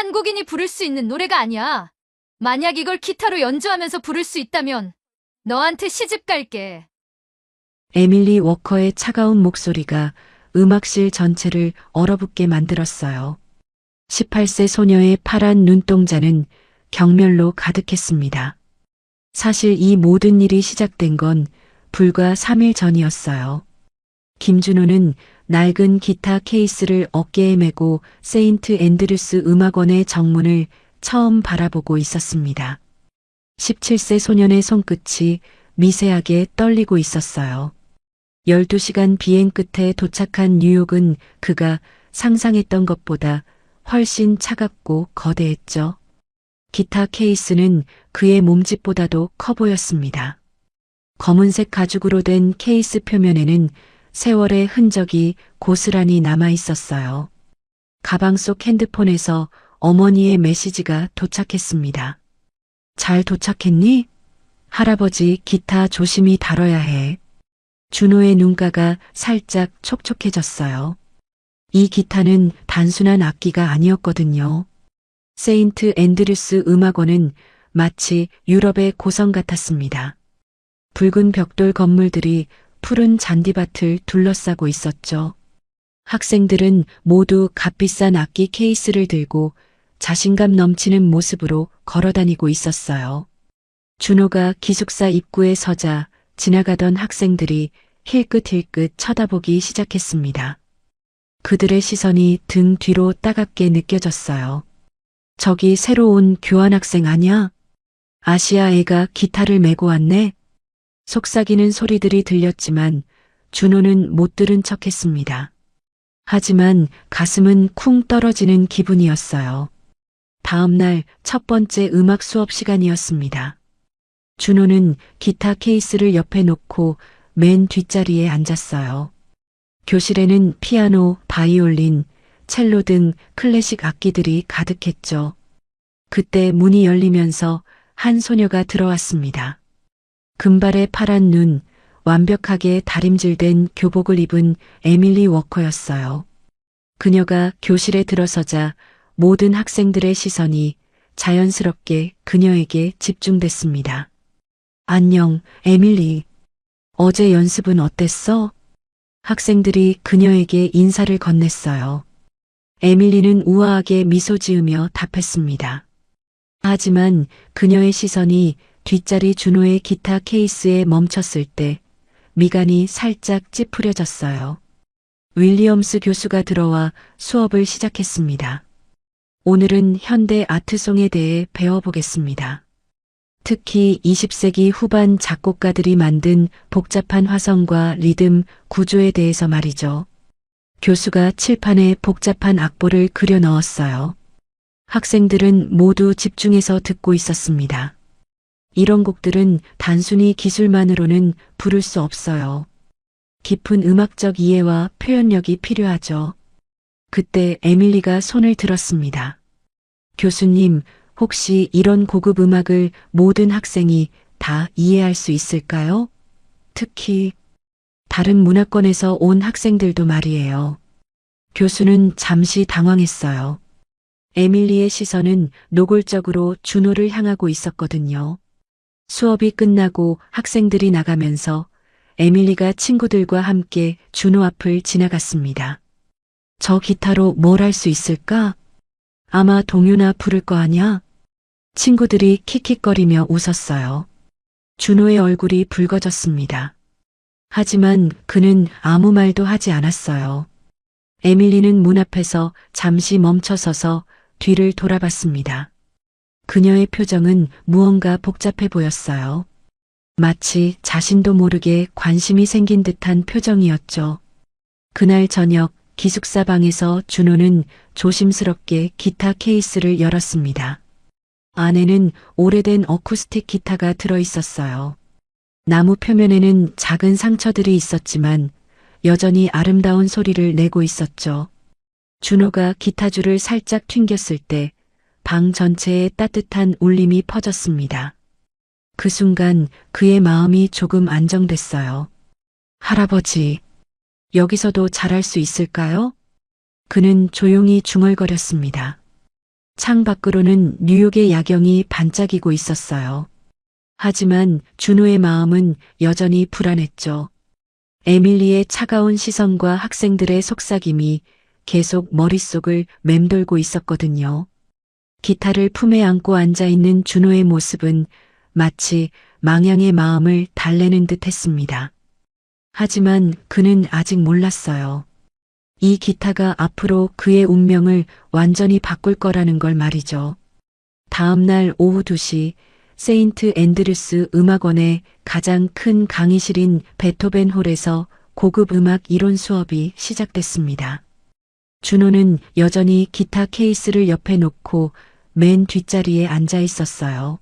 한국인이 부를 수 있는 노래가 아니야. 만약 이걸 기타로 연주하면서 부를 수 있다면 너한테 시집 갈게. 에밀리 워커의 차가운 목소리가 음악실 전체를 얼어붙게 만들었어요. 18세 소녀의 파란 눈동자는 경멸로 가득했습니다. 사실 이 모든 일이 시작된 건 불과 3일 전이었어요. 김준호는 낡은 기타 케이스를 어깨에 메고 세인트 앤드류스 음악원의 정문을 처음 바라보고 있었습니다. 17세 소년의 손끝이 미세하게 떨리고 있었어요. 12시간 비행 끝에 도착한 뉴욕은 그가 상상했던 것보다 훨씬 차갑고 거대했죠. 기타 케이스는 그의 몸집보다도 커 보였습니다. 검은색 가죽으로 된 케이스 표면에는 세월의 흔적이 고스란히 남아 있었어요. 가방 속 핸드폰에서 어머니의 메시지가 도착했습니다. 잘 도착했니? 할아버지 기타 조심히 다뤄야 해. 준호의 눈가가 살짝 촉촉해졌어요. 이 기타는 단순한 악기가 아니었거든요. 세인트 앤드류스 음악원은 마치 유럽의 고성 같았습니다. 붉은 벽돌 건물들이 푸른 잔디밭을 둘러싸고 있었죠. 학생들은 모두 값비싼 악기 케이스를 들고 자신감 넘치는 모습으로 걸어다니고 있었어요. 준호가 기숙사 입구에 서자 지나가던 학생들이 힐끗힐끗 쳐다보기 시작했습니다. 그들의 시선이 등 뒤로 따갑게 느껴졌어요. 저기 새로 온 교환학생 아냐? 아시아 애가 기타를 메고 왔네? 속삭이는 소리들이 들렸지만 준호는 못 들은 척했습니다. 하지만 가슴은 쿵 떨어지는 기분이었어요. 다음 날 첫 번째 음악 수업 시간이었습니다. 준호는 기타 케이스를 옆에 놓고 맨 뒷자리에 앉았어요. 교실에는 피아노, 바이올린, 첼로 등 클래식 악기들이 가득했죠. 그때 문이 열리면서 한 소녀가 들어왔습니다. 금발의 파란 눈, 완벽하게 다림질된 교복을 입은 에밀리 워커였어요. 그녀가 교실에 들어서자 모든 학생들의 시선이 자연스럽게 그녀에게 집중됐습니다. 안녕, 에밀리. 어제 연습은 어땠어? 학생들이 그녀에게 인사를 건넸어요. 에밀리는 우아하게 미소 지으며 답했습니다. 하지만 그녀의 시선이 뒷자리 준호의 기타 케이스에 멈췄을 때 미간이 살짝 찌푸려졌어요. 윌리엄스 교수가 들어와 수업을 시작했습니다. 오늘은 현대 아트송에 대해 배워보겠습니다. 특히 20세기 후반 작곡가들이 만든 복잡한 화성과 리듬 구조에 대해서 말이죠. 교수가 칠판에 복잡한 악보를 그려 넣었어요. 학생들은 모두 집중해서 듣고 있었습니다. 이런 곡들은 단순히 기술만으로는 부를 수 없어요. 깊은 음악적 이해와 표현력이 필요하죠. 그때 에밀리가 손을 들었습니다. 교수님, 혹시 이런 고급 음악을 모든 학생이 다 이해할 수 있을까요? 특히 다른 문화권에서 온 학생들도 말이에요. 교수는 잠시 당황했어요. 에밀리의 시선은 노골적으로 준호를 향하고 있었거든요. 수업이 끝나고 학생들이 나가면서 에밀리가 친구들과 함께 준호 앞을 지나갔습니다. 저 기타로 뭘 할 수 있을까? 아마 동요나 부를 거 아냐? 친구들이 킥킥거리며 웃었어요. 준호의 얼굴이 붉어졌습니다. 하지만 그는 아무 말도 하지 않았어요. 에밀리는 문 앞에서 잠시 멈춰서서 뒤를 돌아봤습니다. 그녀의 표정은 무언가 복잡해 보였어요. 마치 자신도 모르게 관심이 생긴 듯한 표정이었죠. 그날 저녁 기숙사 방에서 준호는 조심스럽게 기타 케이스를 열었습니다. 안에는 오래된 어쿠스틱 기타가 들어 있었어요. 나무 표면에는 작은 상처들이 있었지만 여전히 아름다운 소리를 내고 있었죠. 준호가 기타줄을 살짝 튕겼을 때 방 전체에 따뜻한 울림이 퍼졌습니다. 그 순간 그의 마음이 조금 안정됐어요. 할아버지, 여기서도 잘할 수 있을까요? 그는 조용히 중얼거렸습니다. 창 밖으로는 뉴욕의 야경이 반짝이고 있었어요. 하지만 준호의 마음은 여전히 불안했죠. 에밀리의 차가운 시선과 학생들의 속삭임이 계속 머릿속을 맴돌고 있었거든요. 기타를 품에 안고 앉아있는 준호의 모습은 마치 망양의 마음을 달래는 듯 했습니다. 하지만 그는 아직 몰랐어요. 이 기타가 앞으로 그의 운명을 완전히 바꿀 거라는 걸 말이죠. 다음 날 오후 2시 세인트 앤드류스 음악원의 가장 큰 강의실인 베토벤 홀에서 고급 음악 이론 수업이 시작됐습니다. 준호는 여전히 기타 케이스를 옆에 놓고 맨 뒷자리에 앉아 있었어요.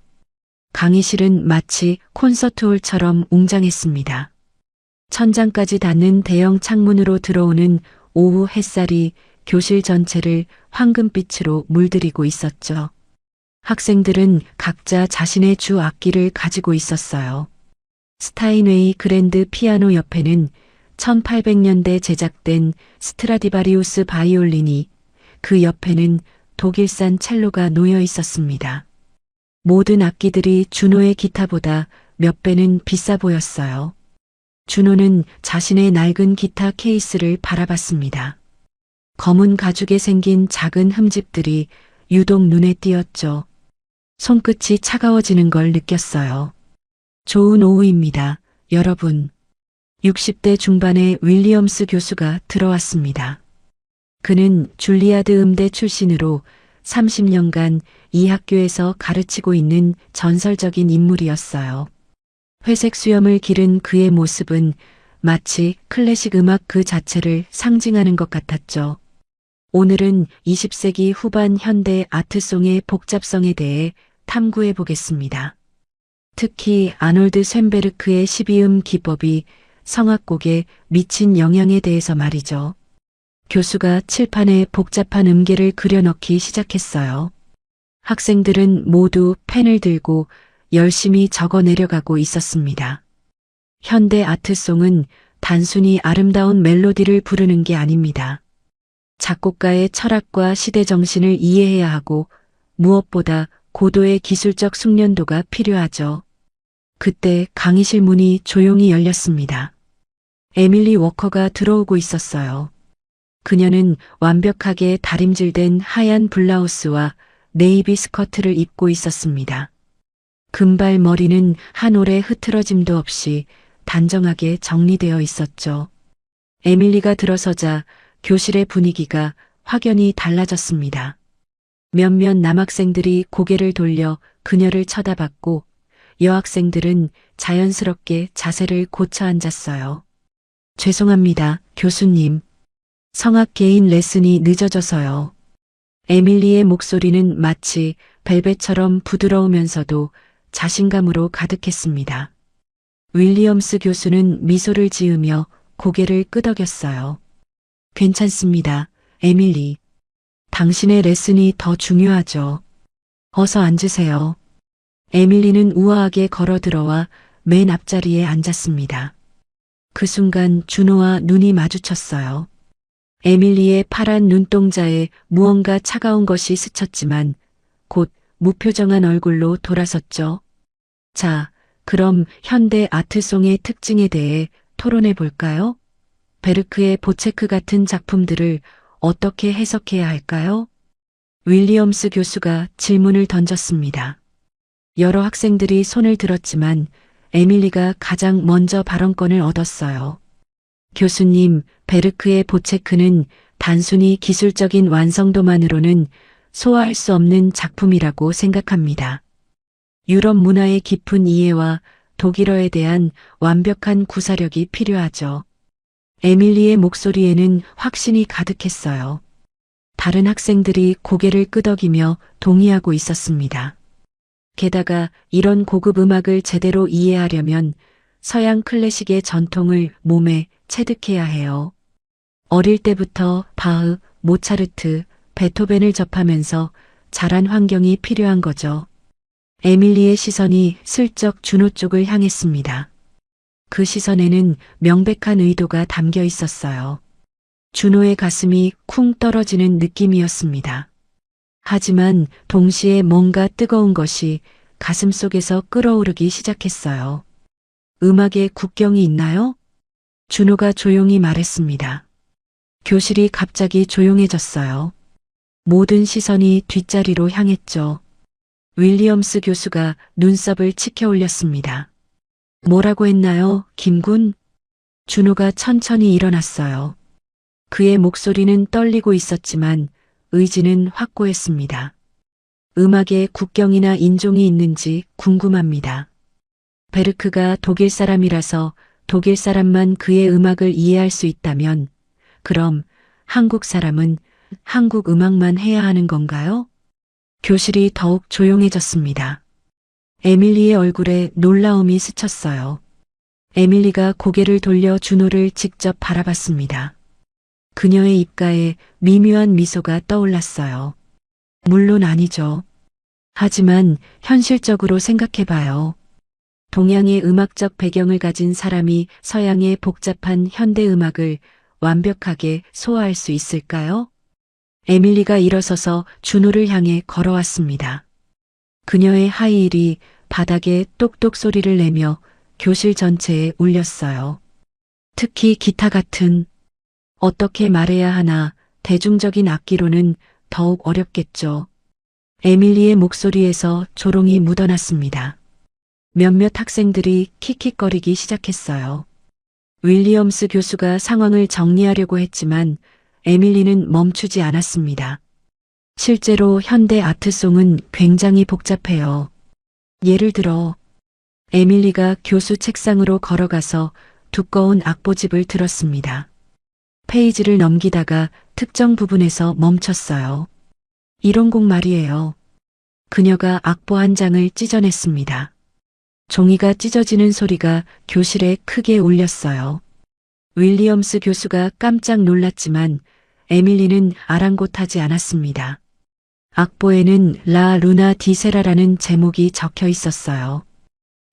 강의실은 마치 콘서트홀처럼 웅장했습니다. 천장까지 닿는 대형 창문으로 들어오는 오후 햇살이 교실 전체를 황금빛으로 물들이고 있었죠. 학생들은 각자 자신의 주 악기를 가지고 있었어요. 스타인웨이 그랜드 피아노 옆에는 1800년대 제작된 스트라디바리우스 바이올린이, 그 옆에는 독일산 첼로가 놓여 있었습니다. 모든 악기들이 준호의 기타보다 몇 배는 비싸 보였어요. 준호는 자신의 낡은 기타 케이스를 바라봤습니다. 검은 가죽에 생긴 작은 흠집들이 유독 눈에 띄었죠. 손끝이 차가워지는 걸 느꼈어요. 좋은 오후입니다, 여러분. 60대 중반의 윌리엄스 교수가 들어왔습니다. 그는 줄리아드 음대 출신으로 30년간 이 학교에서 가르치고 있는 전설적인 인물이었어요. 회색 수염을 기른 그의 모습은 마치 클래식 음악 그 자체를 상징하는 것 같았죠. 오늘은 20세기 후반 현대 아트송의 복잡성에 대해 탐구해 보겠습니다. 특히 아놀드 쇤베르크의 12음 기법이 성악곡에 미친 영향에 대해서 말이죠. 교수가 칠판에 복잡한 음계를 그려넣기 시작했어요. 학생들은 모두 펜을 들고 열심히 적어 내려가고 있었습니다. 현대 아트송은 단순히 아름다운 멜로디를 부르는 게 아닙니다. 작곡가의 철학과 시대 정신을 이해해야 하고 무엇보다 고도의 기술적 숙련도가 필요하죠. 그때 강의실 문이 조용히 열렸습니다. 에밀리 워커가 들어오고 있었어요. 그녀는 완벽하게 다림질된 하얀 블라우스와 네이비 스커트를 입고 있었습니다. 금발 머리는 한 올의 흐트러짐도 없이 단정하게 정리되어 있었죠. 에밀리가 들어서자 교실의 분위기가 확연히 달라졌습니다. 몇몇 남학생들이 고개를 돌려 그녀를 쳐다봤고 여학생들은 자연스럽게 자세를 고쳐 앉았어요. 죄송합니다, 교수님. 성악 개인 레슨이 늦어져서요. 에밀리의 목소리는 마치 벨벳처럼 부드러우면서도 자신감으로 가득했습니다. 윌리엄스 교수는 미소를 지으며 고개를 끄덕였어요. 괜찮습니다, 에밀리. 당신의 레슨이 더 중요하죠. 어서 앉으세요. 에밀리는 우아하게 걸어 들어와 맨 앞자리에 앉았습니다. 그 순간 준호와 눈이 마주쳤어요. 에밀리의 파란 눈동자에 무언가 차가운 것이 스쳤지만 곧 무표정한 얼굴로 돌아섰죠. 자, 그럼 현대 아트송의 특징에 대해 토론해 볼까요? 베르크의 보체크 같은 작품들을 어떻게 해석해야 할까요? 윌리엄스 교수가 질문을 던졌습니다. 여러 학생들이 손을 들었지만 에밀리가 가장 먼저 발언권을 얻었어요. 교수님, 베르크의 보체크는 단순히 기술적인 완성도만으로는 소화할 수 없는 작품이라고 생각합니다. 유럽 문화의 깊은 이해와 독일어에 대한 완벽한 구사력이 필요하죠. 에밀리의 목소리에는 확신이 가득했어요. 다른 학생들이 고개를 끄덕이며 동의하고 있었습니다. 게다가 이런 고급 음악을 제대로 이해하려면 서양 클래식의 전통을 몸에 체득해야 해요. 어릴 때부터 바흐, 모차르트, 베토벤을 접하면서 자란 환경이 필요한 거죠. 에밀리의 시선이 슬쩍 준호 쪽을 향했습니다. 그 시선에는 명백한 의도가 담겨 있었어요. 준호의 가슴이 쿵 떨어지는 느낌이었습니다. 하지만 동시에 뭔가 뜨거운 것이 가슴 속에서 끓어오르기 시작했어요. 음악에 국경이 있나요? 준호가 조용히 말했습니다. 교실이 갑자기 조용해졌어요. 모든 시선이 뒷자리로 향했죠. 윌리엄스 교수가 눈썹을 치켜 올렸습니다. 뭐라고 했나요, 김군? 준호가 천천히 일어났어요. 그의 목소리는 떨리고 있었지만 의지는 확고했습니다. 음악에 국경이나 인종이 있는지 궁금합니다. 베르크가 독일 사람이라서 독일 사람만 그의 음악을 이해할 수 있다면 그럼 한국 사람은 한국 음악만 해야 하는 건가요? 교실이 더욱 조용해졌습니다. 에밀리의 얼굴에 놀라움이 스쳤어요. 에밀리가 고개를 돌려 준호를 직접 바라봤습니다. 그녀의 입가에 미묘한 미소가 떠올랐어요. 물론 아니죠. 하지만 현실적으로 생각해봐요. 동양의 음악적 배경을 가진 사람이 서양의 복잡한 현대 음악을 완벽하게 소화할 수 있을까요? 에밀리가 일어서서 준호를 향해 걸어왔습니다. 그녀의 하이힐이 바닥에 똑똑 소리를 내며 교실 전체에 울렸어요. 특히 기타 같은 어떻게 말해야 하나 대중적인 악기로는 더욱 어렵겠죠. 에밀리의 목소리에서 조롱이 묻어났습니다. 몇몇 학생들이 킥킥거리기 시작했어요. 윌리엄스 교수가 상황을 정리하려고 했지만 에밀리는 멈추지 않았습니다. 실제로 현대 아트송은 굉장히 복잡해요. 예를 들어 에밀리가 교수 책상으로 걸어가서 두꺼운 악보집을 들었습니다. 페이지를 넘기다가 특정 부분에서 멈췄어요. 이런 곡 말이에요. 그녀가 악보 한 장을 찢어냈습니다. 종이가 찢어지는 소리가 교실에 크게 울렸어요. 윌리엄스 교수가 깜짝 놀랐지만 에밀리는 아랑곳하지 않았습니다. 악보에는 라 루나 디 세라라는 제목이 적혀 있었어요.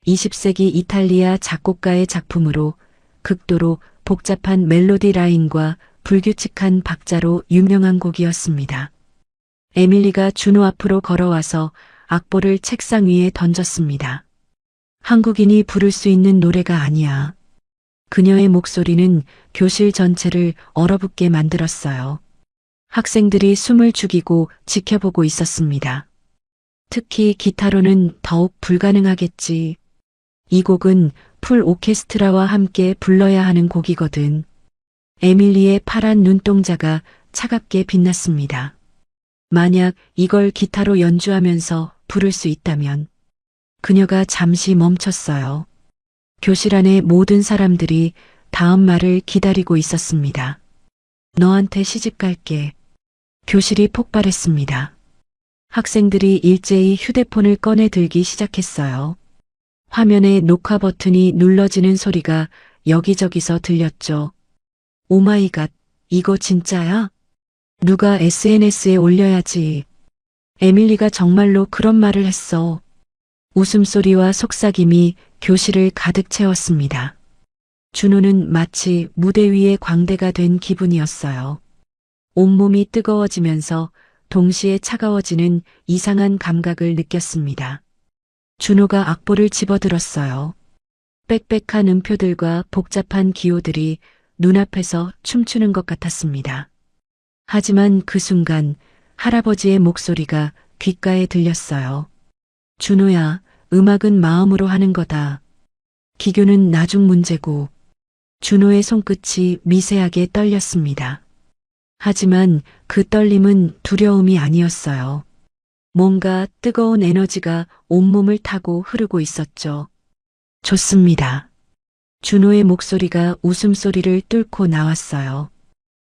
20세기 이탈리아 작곡가의 작품으로 극도로 복잡한 멜로디 라인과 불규칙한 박자로 유명한 곡이었습니다. 에밀리가 준호 앞으로 걸어와서 악보를 책상 위에 던졌습니다. 한국인이 부를 수 있는 노래가 아니야. 그녀의 목소리는 교실 전체를 얼어붙게 만들었어요. 학생들이 숨을 죽이고 지켜보고 있었습니다. 특히 기타로는 더욱 불가능하겠지. 이 곡은 풀 오케스트라와 함께 불러야 하는 곡이거든. 에밀리의 파란 눈동자가 차갑게 빛났습니다. 만약 이걸 기타로 연주하면서 부를 수 있다면. 그녀가 잠시 멈췄어요. 교실 안의 모든 사람들이 다음 말을 기다리고 있었습니다. 너한테 시집 갈게. 교실이 폭발했습니다. 학생들이 일제히 휴대폰을 꺼내 들기 시작했어요. 화면에 녹화 버튼이 눌러지는 소리가 여기저기서 들렸죠. 오마이갓, 이거 진짜야? 누가 SNS에 올려야지. 에밀리가 정말로 그런 말을 했어. 웃음소리와 속삭임이 교실을 가득 채웠습니다. 준호는 마치 무대 위의 광대가 된 기분이었어요. 온몸이 뜨거워지면서 동시에 차가워지는 이상한 감각을 느꼈습니다. 준호가 악보를 집어들었어요. 빽빽한 음표들과 복잡한 기호들이 눈앞에서 춤추는 것 같았습니다. 하지만 그 순간 할아버지의 목소리가 귓가에 들렸어요. 준호야, 음악은 마음으로 하는 거다. 기교는 나중 문제고. 준호의 손끝이 미세하게 떨렸습니다. 하지만 그 떨림은 두려움이 아니었어요. 뭔가 뜨거운 에너지가 온몸을 타고 흐르고 있었죠. 좋습니다. 준호의 목소리가 웃음소리를 뚫고 나왔어요.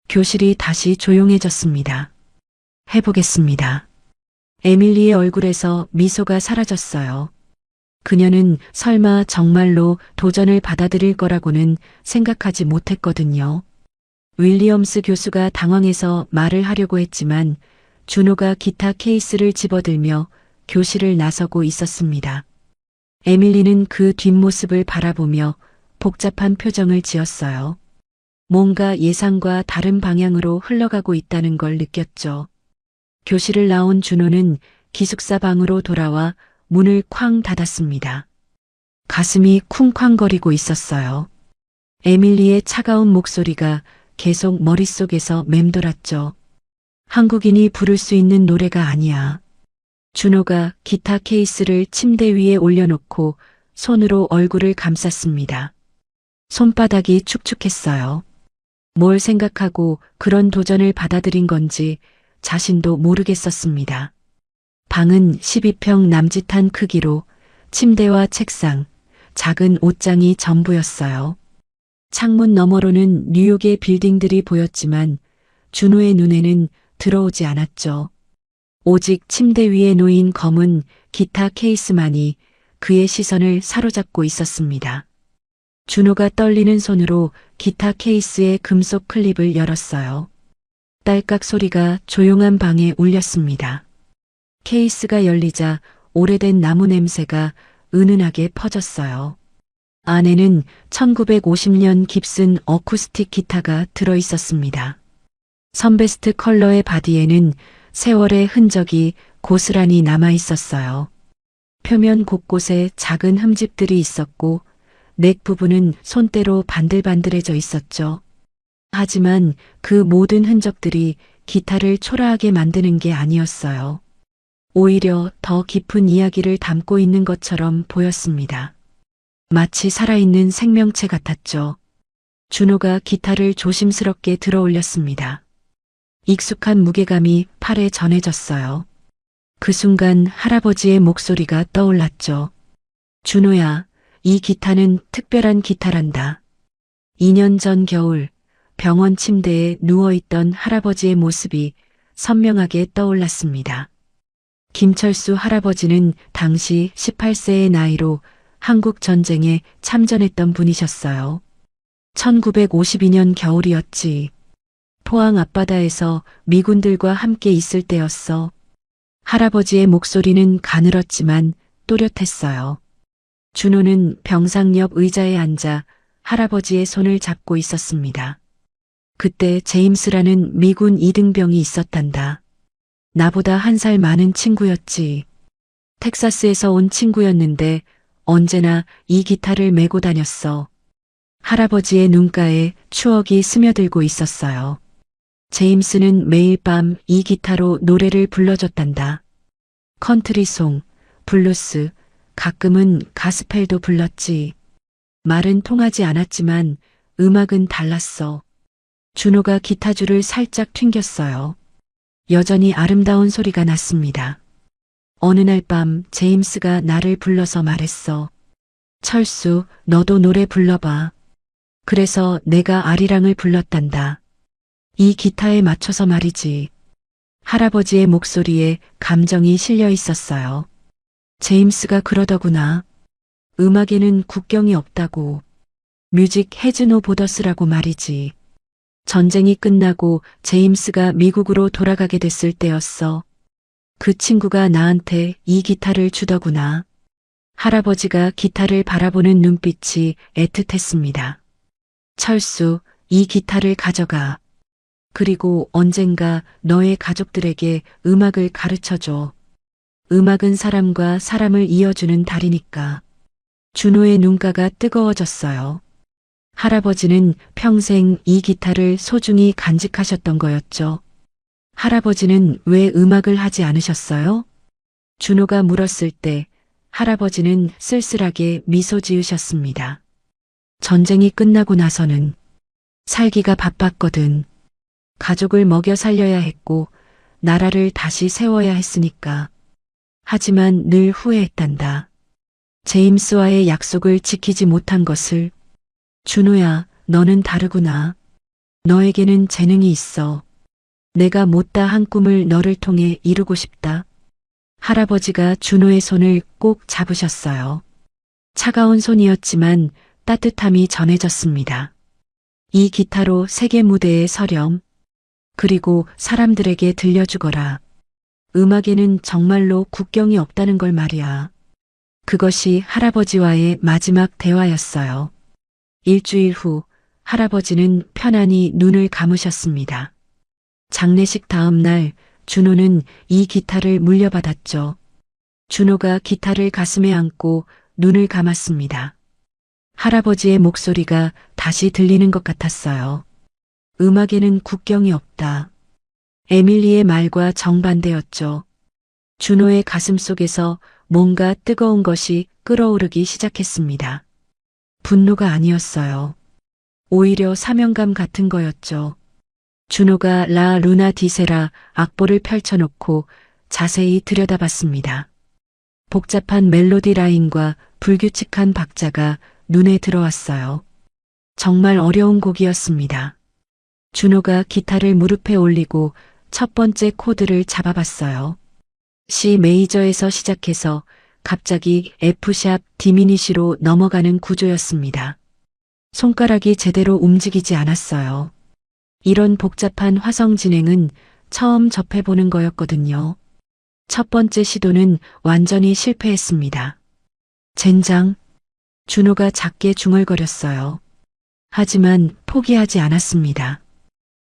교실이 다시 조용해졌습니다. 해보겠습니다. 에밀리의 얼굴에서 미소가 사라졌어요. 그녀는 설마 정말로 도전을 받아들일 거라고는 생각하지 못했거든요. 윌리엄스 교수가 당황해서 말을 하려고 했지만 준호가 기타 케이스를 집어들며 교실을 나서고 있었습니다. 에밀리는 그 뒷모습을 바라보며 복잡한 표정을 지었어요. 뭔가 예상과 다른 방향으로 흘러가고 있다는 걸 느꼈죠. 교실을 나온 준호는 기숙사 방으로 돌아와 문을 쾅 닫았습니다. 가슴이 쿵쾅거리고 있었어요. 에밀리의 차가운 목소리가 계속 머릿속에서 맴돌았죠. 한국인이 부를 수 있는 노래가 아니야. 준호가 기타 케이스를 침대 위에 올려놓고 손으로 얼굴을 감쌌습니다. 손바닥이 축축했어요. 뭘 생각하고 그런 도전을 받아들인 건지 자신도 모르겠었습니다. 방은 12평 남짓한 크기로 침대와 책상, 작은 옷장이 전부였어요. 창문 너머로는 뉴욕의 빌딩들이 보였지만 준호의 눈에는 들어오지 않았죠. 오직 침대 위에 놓인 검은 기타 케이스만이 그의 시선을 사로잡고 있었습니다. 준호가 떨리는 손으로 기타 케이스의 금속 클립을 열었어요. 딸깍 소리가 조용한 방에 울렸습니다. 케이스가 열리자 오래된 나무 냄새가 은은하게 퍼졌어요. 안에는 1950년 깁슨 어쿠스틱 기타가 들어 있었습니다. 선베스트 컬러의 바디에는 세월의 흔적이 고스란히 남아 있었어요. 표면 곳곳에 작은 흠집들이 있었고 넥 부분은 손때로 반들반들해져 있었죠. 하지만 그 모든 흔적들이 기타를 초라하게 만드는 게 아니었어요. 오히려 더 깊은 이야기를 담고 있는 것처럼 보였습니다. 마치 살아있는 생명체 같았죠. 준호가 기타를 조심스럽게 들어 올렸습니다. 익숙한 무게감이 팔에 전해졌어요. 그 순간 할아버지의 목소리가 떠올랐죠. 준호야, 이 기타는 특별한 기타란다. 2년 전 겨울 병원 침대에 누워있던 할아버지의 모습이 선명하게 떠올랐습니다. 김철수 할아버지는 당시 18세의 나이로 한국 전쟁에 참전했던 분이셨어요. 1952년 겨울이었지. 포항 앞바다에서 미군들과 함께 있을 때였어. 할아버지의 목소리는 가늘었지만 또렷했어요. 준호는 병상 옆 의자에 앉아 할아버지의 손을 잡고 있었습니다. 그때 제임스라는 미군 2등병이 있었단다. 나보다 1살 많은 친구였지. 텍사스에서 온 친구였는데 언제나 이 기타를 메고 다녔어. 할아버지의 눈가에 추억이 스며들고 있었어요. 제임스는 매일 밤 이 기타로 노래를 불러줬단다. 컨트리송, 블루스, 가끔은 가스펠도 불렀지. 말은 통하지 않았지만 음악은 달랐어. 준호가 기타줄을 살짝 튕겼어요. 여전히 아름다운 소리가 났습니다. 어느 날 밤 제임스가 나를 불러서 말했어. 철수, 너도 노래 불러봐. 그래서 내가 아리랑을 불렀단다. 이 기타에 맞춰서 말이지. 할아버지의 목소리에 감정이 실려 있었어요. 제임스가 그러더구나. 음악에는 국경이 없다고. 뮤직 해즈 노 보더스라고 말이지. 전쟁이 끝나고 제임스가 미국으로 돌아가게 됐을 때였어. 그 친구가 나한테 이 기타를 주더구나. 할아버지가 기타를 바라보는 눈빛이 애틋했습니다. 철수, 이 기타를 가져가. 그리고 언젠가 너의 가족들에게 음악을 가르쳐줘. 음악은 사람과 사람을 이어주는 다리니까. 준호의 눈가가 뜨거워졌어요. 할아버지는 평생 이 기타를 소중히 간직하셨던 거였죠. 할아버지는 왜 음악을 하지 않으셨어요? 준호가 물었을 때 할아버지는 쓸쓸하게 미소 지으셨습니다. 전쟁이 끝나고 나서는 살기가 바빴거든. 가족을 먹여 살려야 했고 나라를 다시 세워야 했으니까. 하지만 늘 후회했단다. 제임스와의 약속을 지키지 못한 것을. 준호야, 너는 다르구나. 너에게는 재능이 있어. 내가 못다 한 꿈을 너를 통해 이루고 싶다. 할아버지가 준호의 손을 꼭 잡으셨어요. 차가운 손이었지만 따뜻함이 전해졌습니다. 이 기타로 세계 무대에 서렴. 그리고 사람들에게 들려주거라. 음악에는 정말로 국경이 없다는 걸 말이야. 그것이 할아버지와의 마지막 대화였어요. 일주일 후 할아버지는 편안히 눈을 감으셨습니다. 장례식 다음 날 준호는 이 기타를 물려받았죠. 준호가 기타를 가슴에 안고 눈을 감았습니다. 할아버지의 목소리가 다시 들리는 것 같았어요. 음악에는 국경이 없다. 에밀리의 말과 정반대였죠. 준호의 가슴 속에서 뭔가 뜨거운 것이 끓어오르기 시작했습니다. 분노가 아니었어요. 오히려 사명감 같은 거였죠. 준호가 라 루나 디세라 악보를 펼쳐놓고 자세히 들여다봤습니다. 복잡한 멜로디 라인과 불규칙한 박자가 눈에 들어왔어요. 정말 어려운 곡이었습니다. 준호가 기타를 무릎에 올리고 첫 번째 코드를 잡아봤어요. C 메이저에서 시작해서 갑자기 F샵 디미니시로 넘어가는 구조였습니다. 손가락이 제대로 움직이지 않았어요. 이런 복잡한 화성 진행은 처음 접해보는 거였거든요. 첫 번째 시도는 완전히 실패했습니다. 젠장. 준호가 작게 중얼거렸어요. 하지만 포기하지 않았습니다.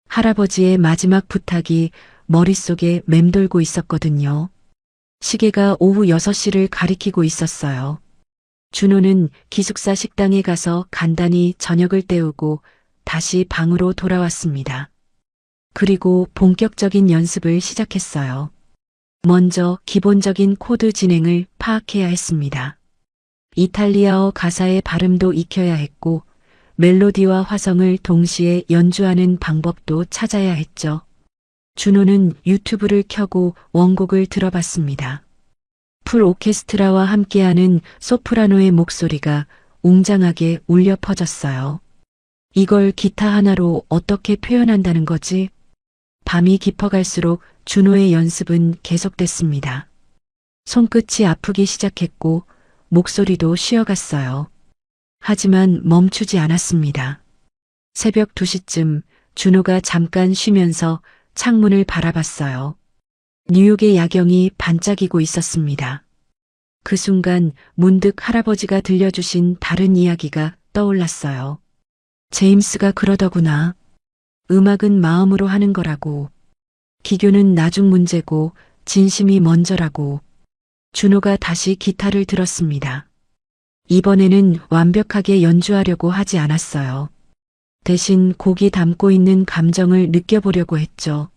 할아버지의 마지막 부탁이 머릿속에 맴돌고 있었거든요. 시계가 오후 6시를 가리키고 있었어요. 준호는 기숙사 식당에 가서 간단히 저녁을 때우고 다시 방으로 돌아왔습니다. 그리고 본격적인 연습을 시작했어요. 먼저 기본적인 코드 진행을 파악해야 했습니다. 이탈리아어 가사의 발음도 익혀야 했고 멜로디와 화성을 동시에 연주하는 방법도 찾아야 했죠. 준호는 유튜브를 켜고 원곡을 들어봤습니다. 풀 오케스트라와 함께하는 소프라노의 목소리가 웅장하게 울려 퍼졌어요. 이걸 기타 하나로 어떻게 표현한다는 거지? 밤이 깊어갈수록 준호의 연습은 계속됐습니다. 손끝이 아프기 시작했고 목소리도 쉬어갔어요. 하지만 멈추지 않았습니다. 새벽 2시쯤 준호가 잠깐 쉬면서 창문을 바라봤어요. 뉴욕의 야경이 반짝이고 있었습니다. 그 순간 문득 할아버지가 들려주신 다른 이야기가 떠올랐어요. 제임스가 그러더구나. 음악은 마음으로 하는 거라고. 기교는 나중 문제고 진심이 먼저라고. 준호가 다시 기타를 들었습니다. 이번에는 완벽하게 연주하려고 하지 않았어요. 대신 곡이 담고 있는 감정을 느껴보려고 했죠.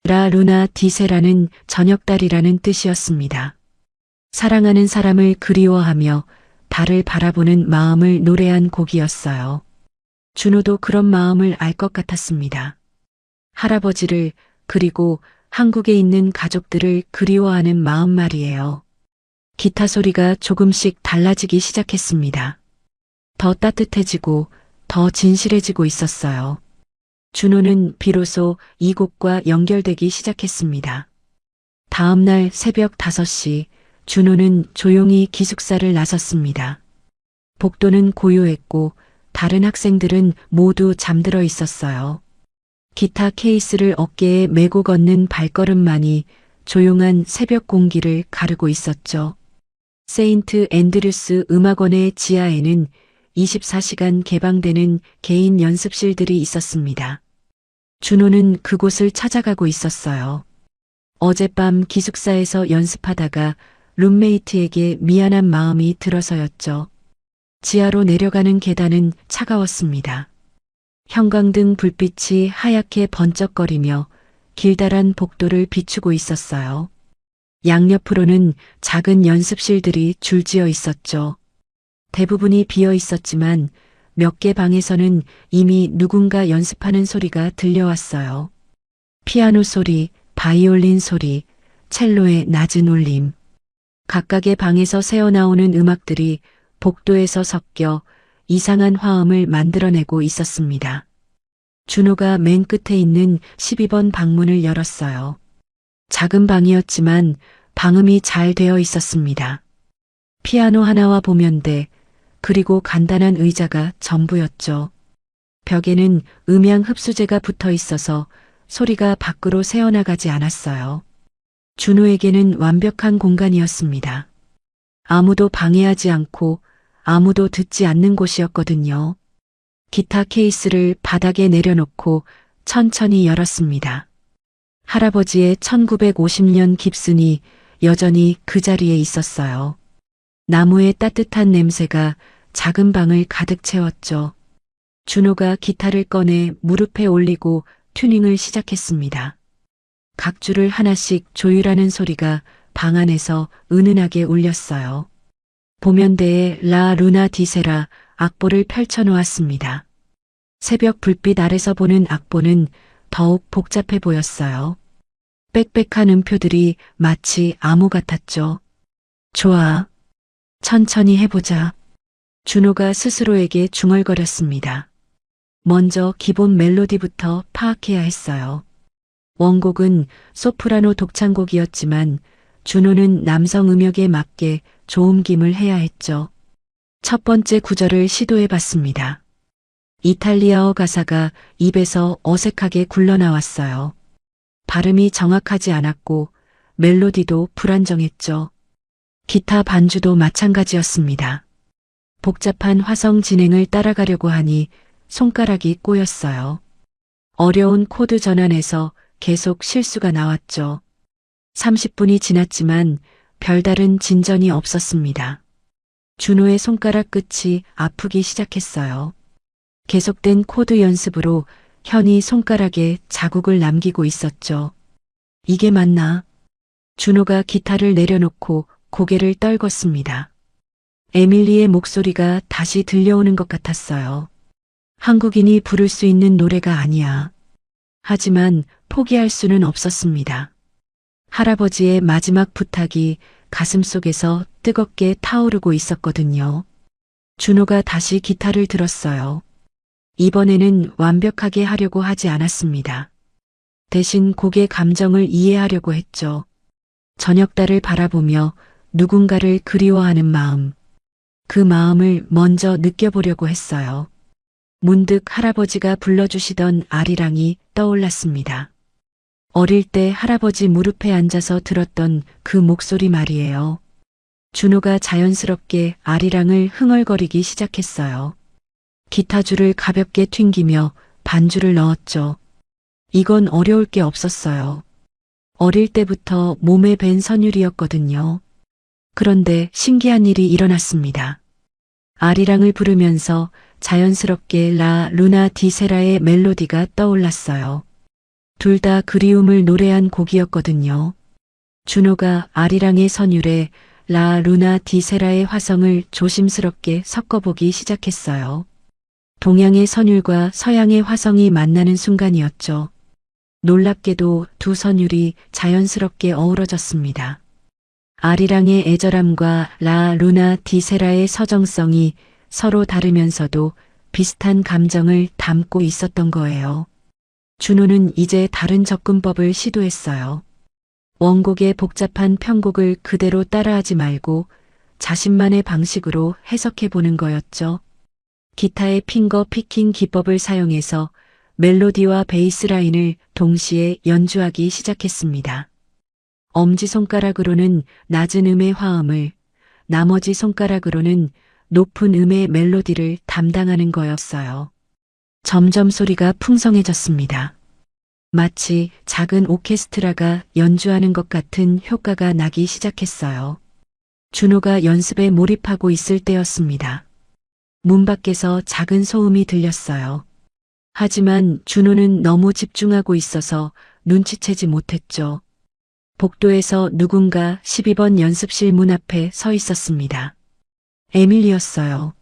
라 루나 디세라는 저녁달이라는 뜻이었습니다. 사랑하는 사람을 그리워하며 달을 바라보는 마음을 노래한 곡이었어요. 준호도 그런 마음을 알 것 같았습니다. 할아버지를 그리고 한국에 있는 가족들을 그리워하는 마음 말이에요. 기타 소리가 조금씩 달라지기 시작했습니다. 더 따뜻해지고 더 진실해지고 있었어요. 준호는 비로소 이 곡과 연결되기 시작했습니다. 다음 날 새벽 5시 준호는 조용히 기숙사를 나섰습니다. 복도는 고요했고 다른 학생들은 모두 잠들어 있었어요. 기타 케이스를 어깨에 메고 걷는 발걸음만이 조용한 새벽 공기를 가르고 있었죠. 세인트 앤드류스 음악원의 지하에는 24시간 개방되는 개인 연습실들이 있었습니다. 준호는 그곳을 찾아가고 있었어요. 어젯밤 기숙사에서 연습하다가 룸메이트에게 미안한 마음이 들어서였죠. 지하로 내려가는 계단은 차가웠습니다. 형광등 불빛이 하얗게 번쩍거리며 길다란 복도를 비추고 있었어요. 양옆으로는 작은 연습실들이 줄지어 있었죠. 대부분이 비어 있었지만 몇 개 방에서는 이미 누군가 연습하는 소리가 들려왔어요. 피아노 소리, 바이올린 소리, 첼로의 낮은 울림. 각각의 방에서 새어나오는 음악들이 복도에서 섞여 이상한 화음을 만들어내고 있었습니다. 준호가 맨 끝에 있는 12번 방문을 열었어요. 작은 방이었지만 방음이 잘 되어 있었습니다. 피아노 하나와 보면대, 그리고 간단한 의자가 전부였죠. 벽에는 음향 흡수제가 붙어 있어서 소리가 밖으로 새어나가지 않았어요. 준호에게는 완벽한 공간이었습니다. 아무도 방해하지 않고 아무도 듣지 않는 곳이었거든요. 기타 케이스를 바닥에 내려놓고 천천히 열었습니다. 할아버지의 1950년 깁슨이 여전히 그 자리에 있었어요. 나무의 따뜻한 냄새가 작은 방을 가득 채웠죠. 준호가 기타를 꺼내 무릎에 올리고 튜닝을 시작했습니다. 각줄을 하나씩 조율하는 소리가 방 안에서 은은하게 울렸어요. 보면대에 라 루나 디세라 악보를 펼쳐놓았습니다. 새벽 불빛 아래서 보는 악보는 더욱 복잡해 보였어요. 빽빽한 음표들이 마치 암호 같았죠. 좋아. 천천히 해보자. 준호가 스스로에게 중얼거렸습니다. 먼저 기본 멜로디부터 파악해야 했어요. 원곡은 소프라노 독창곡이었지만 준호는 남성 음역에 맞게 조음김을 해야 했죠. 첫 번째 구절을 시도해 봤습니다. 이탈리아어 가사가 입에서 어색하게 굴러나왔어요. 발음이 정확하지 않았고 멜로디도 불안정했죠. 기타 반주도 마찬가지였습니다. 복잡한 화성 진행을 따라가려고 하니 손가락이 꼬였어요. 어려운 코드 전환에서 계속 실수가 나왔죠. 30분이 지났지만 별다른 진전이 없었습니다. 준호의 손가락 끝이 아프기 시작했어요. 계속된 코드 연습으로 현이 손가락에 자국을 남기고 있었죠. 이게 맞나? 준호가 기타를 내려놓고 고개를 떨궜습니다. 에밀리의 목소리가 다시 들려오는 것 같았어요. 한국인이 부를 수 있는 노래가 아니야. 하지만 포기할 수는 없었습니다. 할아버지의 마지막 부탁이 가슴속에서 뜨겁게 타오르고 있었거든요. 준호가 다시 기타를 들었어요. 이번에는 완벽하게 하려고 하지 않았습니다. 대신 곡의 감정을 이해하려고 했죠. 저녁달을 바라보며 누군가를 그리워하는 마음. 그 마음을 먼저 느껴보려고 했어요. 문득 할아버지가 불러주시던 아리랑이 떠올랐습니다. 어릴 때 할아버지 무릎에 앉아서 들었던 그 목소리 말이에요. 준호가 자연스럽게 아리랑을 흥얼거리기 시작했어요. 기타줄을 가볍게 튕기며 반주를 넣었죠. 이건 어려울 게 없었어요. 어릴 때부터 몸에 밴 선율이었거든요. 그런데 신기한 일이 일어났습니다. 아리랑을 부르면서 자연스럽게 라 루나 디세라의 멜로디가 떠올랐어요. 둘 다 그리움을 노래한 곡이었거든요. 준호가 아리랑의 선율에 라 루나 디세라의 화성을 조심스럽게 섞어보기 시작했어요. 동양의 선율과 서양의 화성이 만나는 순간이었죠. 놀랍게도 두 선율이 자연스럽게 어우러졌습니다. 아리랑의 애절함과 라 루나 디세라의 서정성이 서로 다르면서도 비슷한 감정을 담고 있었던 거예요. 준호는 이제 다른 접근법을 시도했어요. 원곡의 복잡한 편곡을 그대로 따라하지 말고 자신만의 방식으로 해석해 보는 거였죠. 기타의 핑거 피킹 기법을 사용해서 멜로디와 베이스 라인을 동시에 연주하기 시작했습니다. 엄지손가락으로는 낮은 음의 화음을, 나머지 손가락으로는 높은 음의 멜로디를 담당하는 거였어요. 점점 소리가 풍성해졌습니다. 마치 작은 오케스트라가 연주하는 것 같은 효과가 나기 시작했어요. 준호가 연습에 몰입하고 있을 때였습니다. 문 밖에서 작은 소음이 들렸어요. 하지만 준호는 너무 집중하고 있어서 눈치채지 못했죠. 복도에서 누군가 12번 연습실 문 앞에 서 있었습니다. 에밀리였어요.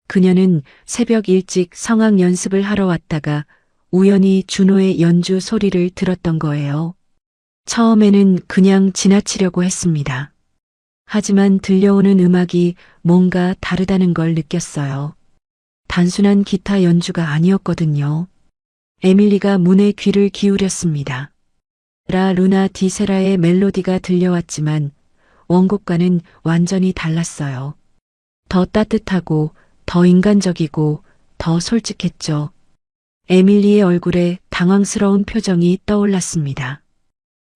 그녀는 새벽 일찍 성악 연습을 하러 왔다가 우연히 준호의 연주 소리를 들었던 거예요. 처음에는 그냥 지나치려고 했습니다. 하지만 들려오는 음악이 뭔가 다르다는 걸 느꼈어요. 단순한 기타 연주가 아니었거든요. 에밀리가 문에 귀를 기울였습니다. 라 루나 디세라의 멜로디가 들려왔지만 원곡과는 완전히 달랐어요. 더 따뜻하고 더 인간적이고 더 솔직했죠. 에밀리의 얼굴에 당황스러운 표정이 떠올랐습니다.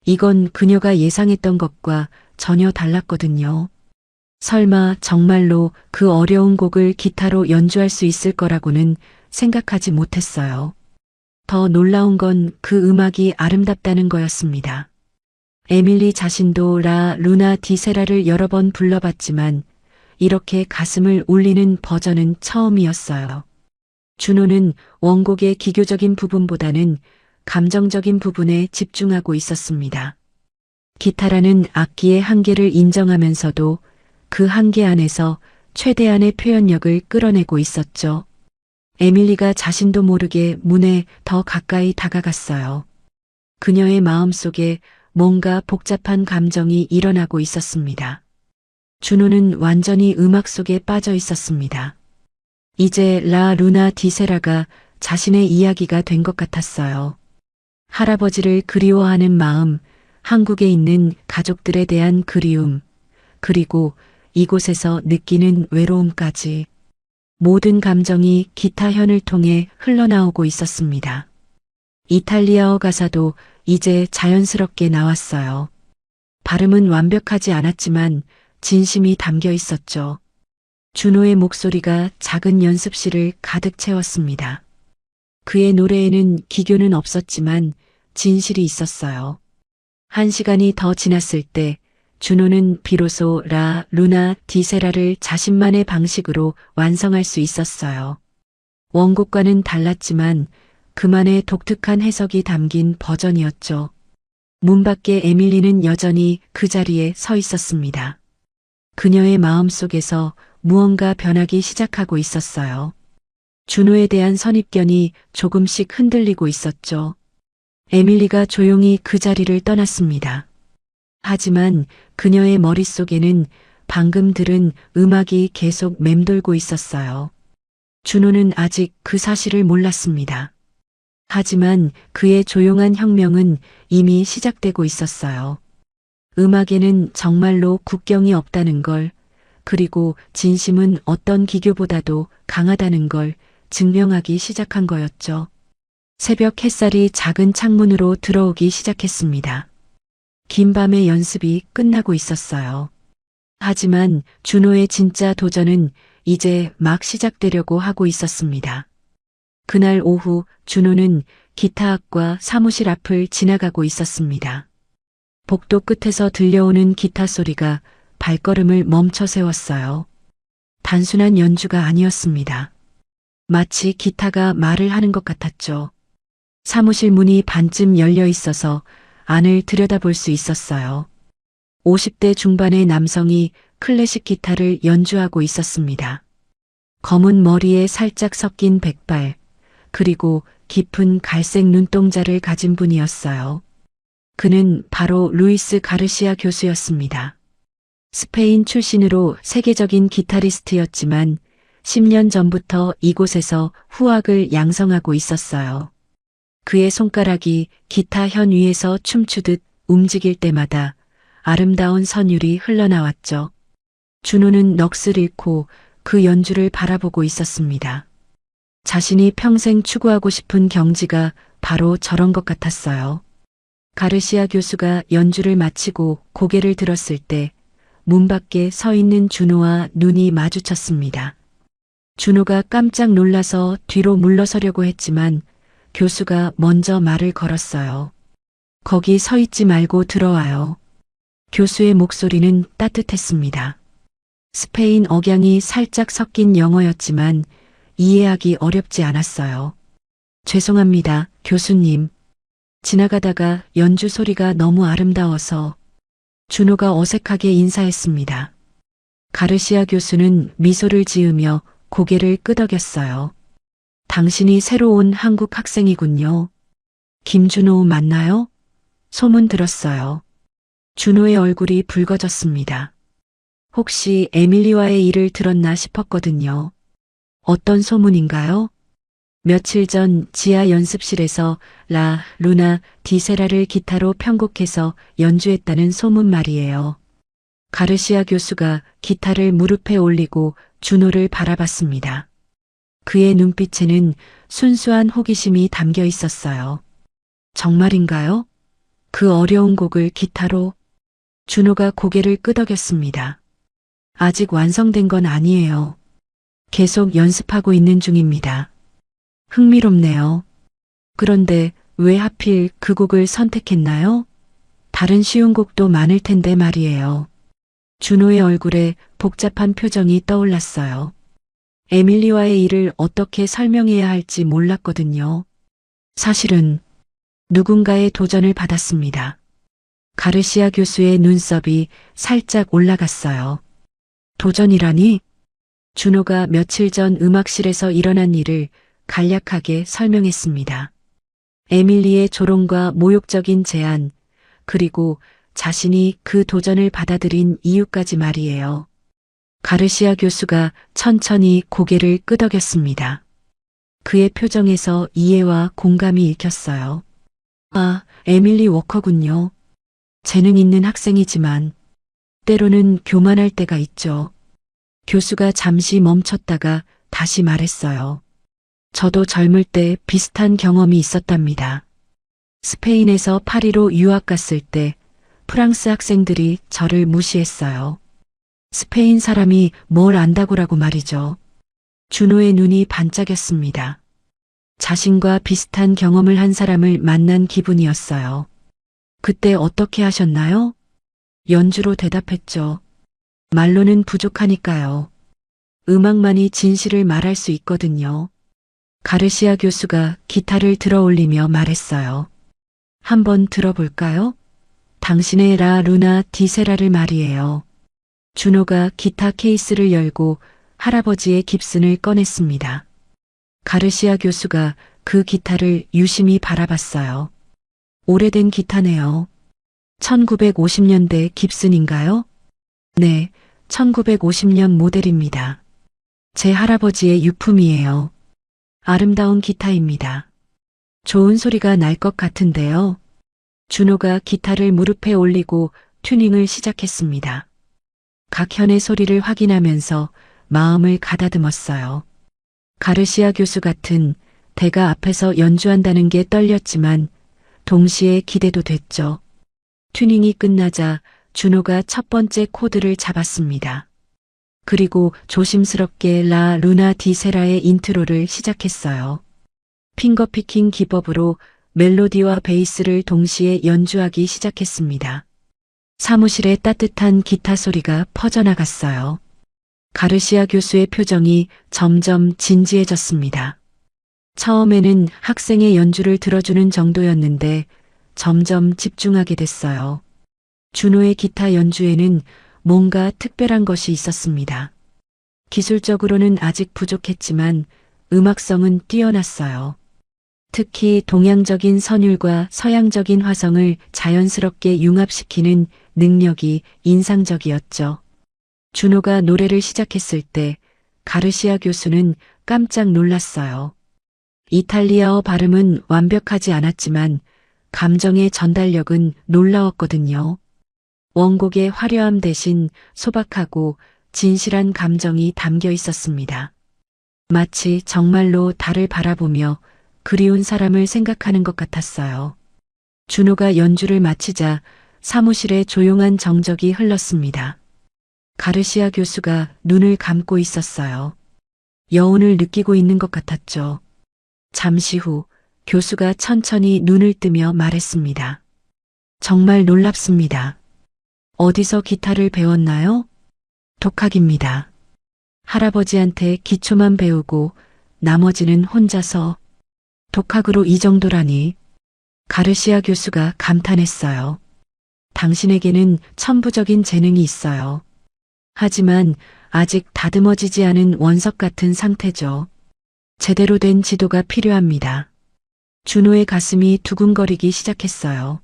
이건 그녀가 예상했던 것과 전혀 달랐거든요. 설마 정말로 그 어려운 곡을 기타로 연주할 수 있을 거라고는 생각하지 못했어요. 더 놀라운 건 그 음악이 아름답다는 거였습니다. 에밀리 자신도 라 루나 디세라를 여러 번 불러봤지만 이렇게 가슴을 울리는 버전은 처음이었어요. 준호는 원곡의 기교적인 부분보다는 감정적인 부분에 집중하고 있었습니다. 기타라는 악기의 한계를 인정하면서도 그 한계 안에서 최대한의 표현력을 끌어내고 있었죠. 에밀리가 자신도 모르게 문에 더 가까이 다가갔어요. 그녀의 마음속에 뭔가 복잡한 감정이 일어나고 있었습니다. 준호는 완전히 음악 속에 빠져 있었습니다. 이제 라 루나 디세라가 자신의 이야기가 된 것 같았어요. 할아버지를 그리워하는 마음, 한국에 있는 가족들에 대한 그리움, 그리고 이곳에서 느끼는 외로움까지 모든 감정이 기타 현을 통해 흘러나오고 있었습니다. 이탈리아어 가사도 이제 자연스럽게 나왔어요. 발음은 완벽하지 않았지만 진심이 담겨 있었죠. 준호의 목소리가 작은 연습실을 가득 채웠습니다. 그의 노래에는 기교는 없었지만 진실이 있었어요. 1시간이 더 지났을 때 준호는 비로소 라 루나 디세라를 자신만의 방식으로 완성할 수 있었어요. 원곡과는 달랐지만 그만의 독특한 해석이 담긴 버전이었죠. 문 밖에 에밀리는 여전히 그 자리에 서 있었습니다. 그녀의 마음속에서 무언가 변하기 시작하고 있었어요. 준호에 대한 선입견이 조금씩 흔들리고 있었죠. 에밀리가 조용히 그 자리를 떠났습니다. 하지만 그녀의 머릿속에는 방금 들은 음악이 계속 맴돌고 있었어요. 준호는 아직 그 사실을 몰랐습니다. 하지만 그의 조용한 혁명은 이미 시작되고 있었어요. 음악에는 정말로 국경이 없다는 걸, 그리고 진심은 어떤 기교보다도 강하다는 걸 증명하기 시작한 거였죠. 새벽 햇살이 작은 창문으로 들어오기 시작했습니다. 긴 밤의 연습이 끝나고 있었어요. 하지만 준호의 진짜 도전은 이제 막 시작되려고 하고 있었습니다. 그날 오후 준호는 기타학과 사무실 앞을 지나가고 있었습니다. 복도 끝에서 들려오는 기타 소리가 발걸음을 멈춰 세웠어요. 단순한 연주가 아니었습니다. 마치 기타가 말을 하는 것 같았죠. 사무실 문이 반쯤 열려 있어서 안을 들여다볼 수 있었어요. 50대 중반의 남성이 클래식 기타를 연주하고 있었습니다. 검은 머리에 살짝 섞인 백발, 그리고 깊은 갈색 눈동자를 가진 분이었어요. 그는 바로 루이스 가르시아 교수였습니다. 스페인 출신으로 세계적인 기타리스트였지만 10년 전부터 이곳에서 후학을 양성하고 있었어요. 그의 손가락이 기타 현 위에서 춤추듯 움직일 때마다 아름다운 선율이 흘러나왔죠. 준호는 넋을 잃고 그 연주를 바라보고 있었습니다. 자신이 평생 추구하고 싶은 경지가 바로 저런 것 같았어요. 가르시아 교수가 연주를 마치고 고개를 들었을 때 문 밖에 서 있는 준호와 눈이 마주쳤습니다. 준호가 깜짝 놀라서 뒤로 물러서려고 했지만 교수가 먼저 말을 걸었어요. 거기 서 있지 말고 들어와요. 교수의 목소리는 따뜻했습니다. 스페인 억양이 살짝 섞인 영어였지만 이해하기 어렵지 않았어요. 죄송합니다, 교수님. 지나가다가 연주 소리가 너무 아름다워서 준호가 어색하게 인사했습니다. 가르시아 교수는 미소를 지으며 고개를 끄덕였어요. 당신이 새로 온 한국 학생이군요. 김준호 맞나요? 소문 들었어요. 준호의 얼굴이 붉어졌습니다. 혹시 에밀리와의 일을 들었나 싶었거든요. 어떤 소문인가요? 며칠 전 지하 연습실에서 라 루나 디세라를 기타로 편곡해서 연주했다는 소문 말이에요. 가르시아 교수가 기타를 무릎에 올리고 준호를 바라봤습니다. 그의 눈빛에는 순수한 호기심이 담겨 있었어요. 정말인가요? 그 어려운 곡을 기타로? 준호가 고개를 끄덕였습니다. 아직 완성된 건 아니에요. 계속 연습하고 있는 중입니다. 흥미롭네요. 그런데 왜 하필 그 곡을 선택했나요? 다른 쉬운 곡도 많을 텐데 말이에요. 준호의 얼굴에 복잡한 표정이 떠올랐어요. 에밀리와의 일을 어떻게 설명해야 할지 몰랐거든요. 사실은 누군가의 도전을 받았습니다. 가르시아 교수의 눈썹이 살짝 올라갔어요. 도전이라니? 준호가 며칠 전 음악실에서 일어난 일을 간략하게 설명했습니다. 에밀리의 조롱과 모욕적인 제안, 그리고 자신이 그 도전을 받아들인 이유까지 말이에요. 가르시아 교수가 천천히 고개를 끄덕였습니다. 그의 표정에서 이해와 공감이 읽혔어요. 아, 에밀리 워커군요. 재능 있는 학생이지만 때로는 교만할 때가 있죠. 교수가 잠시 멈췄다가 다시 말했어요. 저도 젊을 때 비슷한 경험이 있었답니다. 스페인에서 파리로 유학 갔을 때 프랑스 학생들이 저를 무시했어요. 스페인 사람이 뭘 안다고라고 말이죠. 준호의 눈이 반짝였습니다. 자신과 비슷한 경험을 한 사람을 만난 기분이었어요. 그때 어떻게 하셨나요? 연주로 대답했죠. 말로는 부족하니까요. 음악만이 진실을 말할 수 있거든요. 가르시아 교수가 기타를 들어 올리며 말했어요. 한번 들어볼까요? 당신의 라 루나 디세라를 말이에요. 준호가 기타 케이스를 열고 할아버지의 깁슨을 꺼냈습니다. 가르시아 교수가 그 기타를 유심히 바라봤어요. 오래된 기타네요. 1950년대 깁슨인가요? 네, 1950년 모델입니다. 제 할아버지의 유품이에요. 아름다운 기타입니다. 좋은 소리가 날 것 같은데요. 준호가 기타를 무릎에 올리고 튜닝을 시작했습니다. 각현의 소리를 확인하면서 마음을 가다듬었어요. 가르시아 교수 같은 대가 앞에서 연주한다는 게 떨렸지만 동시에 기대도 됐죠. 튜닝이 끝나자 준호가 첫 번째 코드를 잡았습니다. 그리고 조심스럽게 라 루나 디세라의 인트로를 시작했어요. 핑거피킹 기법으로 멜로디와 베이스를 동시에 연주하기 시작했습니다. 사무실에 따뜻한 기타 소리가 퍼져나갔어요. 가르시아 교수의 표정이 점점 진지해졌습니다. 처음에는 학생의 연주를 들어주는 정도였는데 점점 집중하게 됐어요. 준호의 기타 연주에는 뭔가 특별한 것이 있었습니다. 기술적으로는 아직 부족했지만 음악성은 뛰어났어요. 특히 동양적인 선율과 서양적인 화성을 자연스럽게 융합시키는 능력이 인상적이었죠. 준호가 노래를 시작했을 때 가르시아 교수는 깜짝 놀랐어요. 이탈리아어 발음은 완벽하지 않았지만 감정의 전달력은 놀라웠거든요. 원곡의 화려함 대신 소박하고 진실한 감정이 담겨 있었습니다. 마치 정말로 달을 바라보며 그리운 사람을 생각하는 것 같았어요. 준호가 연주를 마치자 사무실에 조용한 정적이 흘렀습니다. 가르시아 교수가 눈을 감고 있었어요. 여운을 느끼고 있는 것 같았죠. 잠시 후 교수가 천천히 눈을 뜨며 말했습니다. 정말 놀랍습니다. 어디서 기타를 배웠나요? 독학입니다. 할아버지한테 기초만 배우고 나머지는 혼자서. 독학으로 이 정도라니. 가르시아 교수가 감탄했어요. 당신에게는 천부적인 재능이 있어요. 하지만 아직 다듬어지지 않은 원석 같은 상태죠. 제대로 된 지도가 필요합니다. 준호의 가슴이 두근거리기 시작했어요.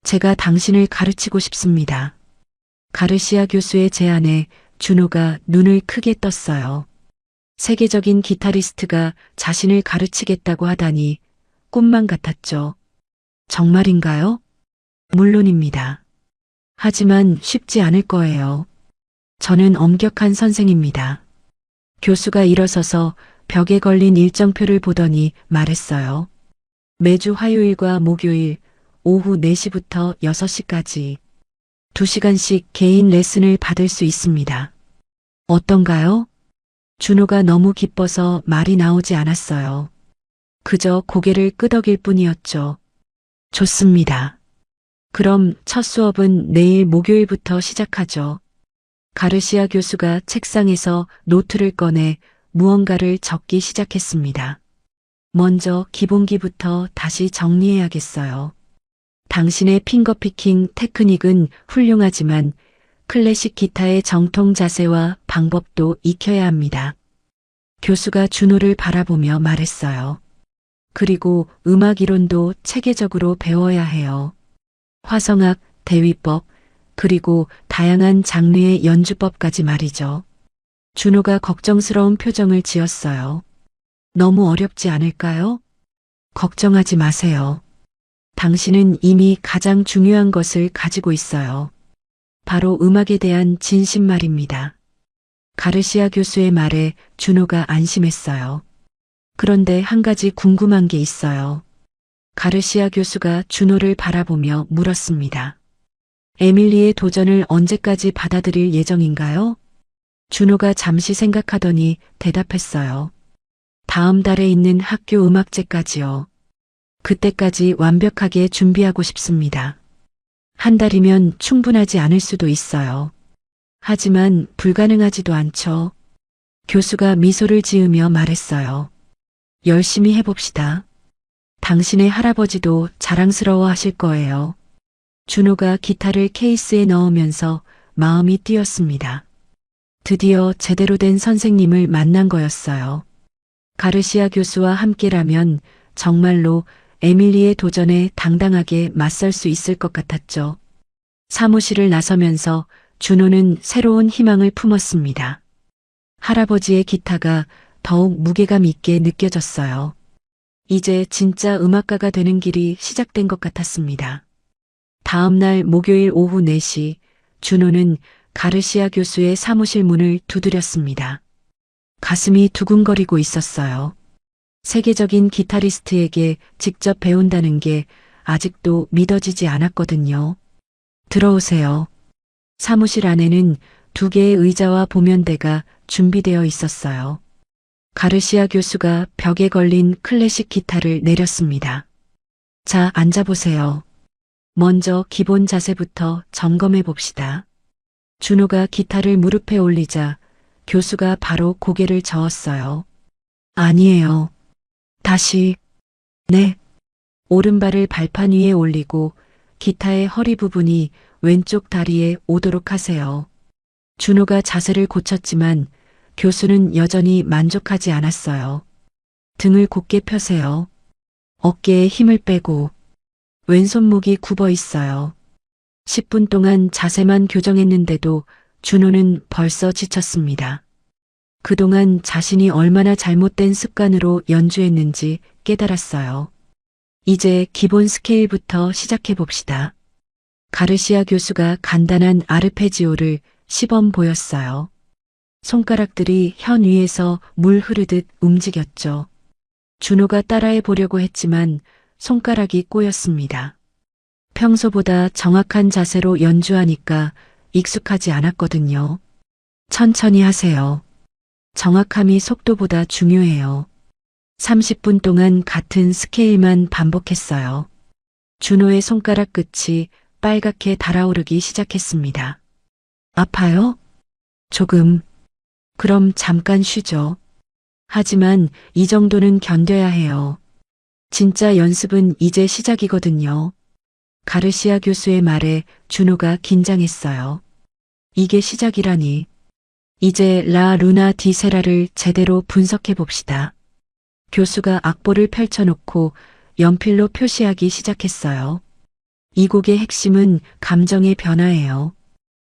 제가 당신을 가르치고 싶습니다. 가르시아 교수의 제안에 준호가 눈을 크게 떴어요. 세계적인 기타리스트가 자신을 가르치겠다고 하다니 꿈만 같았죠. 정말인가요? 물론입니다. 하지만 쉽지 않을 거예요. 저는 엄격한 선생입니다. 교수가 일어서서 벽에 걸린 일정표를 보더니 말했어요. 매주 화요일과 목요일 오후 4시부터 6시까지 2시간씩 개인 레슨을 받을 수 있습니다. 어떤가요? 준호가 너무 기뻐서 말이 나오지 않았어요. 그저 고개를 끄덕일 뿐이었죠. 좋습니다. 그럼 첫 수업은 내일 목요일부터 시작하죠. 가르시아 교수가 책상에서 노트를 꺼내 무언가를 적기 시작했습니다. 먼저 기본기부터 다시 정리해야겠어요. 당신의 핑거피킹 테크닉은 훌륭하지만 클래식 기타의 정통 자세와 방법도 익혀야 합니다. 교수가 준호를 바라보며 말했어요. 그리고 음악 이론도 체계적으로 배워야 해요. 화성악, 대위법, 그리고 다양한 장르의 연주법까지 말이죠. 준호가 걱정스러운 표정을 지었어요. 너무 어렵지 않을까요? 걱정하지 마세요. 당신은 이미 가장 중요한 것을 가지고 있어요. 바로 음악에 대한 진심 말입니다. 가르시아 교수의 말에 준호가 안심했어요. 그런데 한 가지 궁금한 게 있어요. 가르시아 교수가 준호를 바라보며 물었습니다. 에밀리의 도전을 언제까지 받아들일 예정인가요? 준호가 잠시 생각하더니 대답했어요. 다음 달에 있는 학교 음악제까지요. 그때까지 완벽하게 준비하고 싶습니다. 한 달이면 충분하지 않을 수도 있어요. 하지만 불가능하지도 않죠. 교수가 미소를 지으며 말했어요. 열심히 해봅시다. 당신의 할아버지도 자랑스러워 하실 거예요. 준호가 기타를 케이스에 넣으면서 마음이 뛰었습니다. 드디어 제대로 된 선생님을 만난 거였어요. 가르시아 교수와 함께라면 정말로 에밀리의 도전에 당당하게 맞설 수 있을 것 같았죠. 사무실을 나서면서 준호는 새로운 희망을 품었습니다. 할아버지의 기타가 더욱 무게감 있게 느껴졌어요. 이제 진짜 음악가가 되는 길이 시작된 것 같았습니다. 다음 날 목요일 오후 4시 준호는 가르시아 교수의 사무실 문을 두드렸습니다. 가슴이 두근거리고 있었어요. 세계적인 기타리스트에게 직접 배운다는 게 아직도 믿어지지 않았거든요. 들어오세요. 사무실 안에는 2개의 의자와 보면대가 준비되어 있었어요. 가르시아 교수가 벽에 걸린 클래식 기타를 내렸습니다. 자, 앉아보세요. 먼저 기본 자세부터 점검해 봅시다. 준호가 기타를 무릎에 올리자 교수가 바로 고개를 저었어요. 아니에요. 다시. 네. 오른발을 발판 위에 올리고 기타의 허리 부분이 왼쪽 다리에 오도록 하세요. 준호가 자세를 고쳤지만 교수는 여전히 만족하지 않았어요. 등을 곧게 펴세요. 어깨에 힘을 빼고 왼손목이 굽어 있어요. 10분 동안 자세만 교정했는데도 준호는 벌써 지쳤습니다. 그동안 자신이 얼마나 잘못된 습관으로 연주했는지 깨달았어요. 이제 기본 스케일부터 시작해 봅시다. 가르시아 교수가 간단한 아르페지오를 시범 보였어요. 손가락들이 현 위에서 물 흐르듯 움직였죠. 준호가 따라해 보려고 했지만 손가락이 꼬였습니다. 평소보다 정확한 자세로 연주하니까 익숙하지 않았거든요. 천천히 하세요. 정확함이 속도보다 중요해요. 30분 동안 같은 스케일만 반복했어요. 준호의 손가락 끝이 빨갛게 달아오르기 시작했습니다. 아파요? 조금. 그럼 잠깐 쉬죠. 하지만 이 정도는 견뎌야 해요. 진짜 연습은 이제 시작이거든요. 가르시아 교수의 말에 준호가 긴장했어요. 이게 시작이라니. 이제 라 루나 디 세라를 제대로 분석해 봅시다. 교수가 악보를 펼쳐놓고 연필로 표시하기 시작했어요. 이 곡의 핵심은 감정의 변화예요.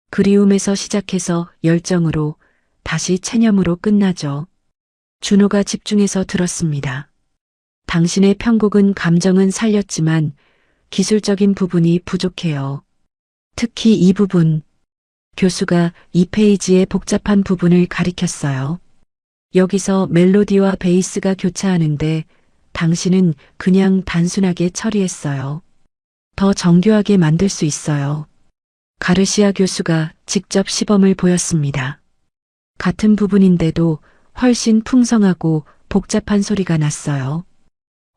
그리움에서 시작해서 열정으로 다시 체념으로 끝나죠. 준호가 집중해서 들었습니다. 당신의 편곡은 감정은 살렸지만 기술적인 부분이 부족해요. 특히 이 부분. 교수가 이 페이지의 복잡한 부분을 가리켰어요. 여기서 멜로디와 베이스가 교차하는데 당신은 그냥 단순하게 처리했어요. 더 정교하게 만들 수 있어요. 가르시아 교수가 직접 시범을 보였습니다. 같은 부분인데도 훨씬 풍성하고 복잡한 소리가 났어요.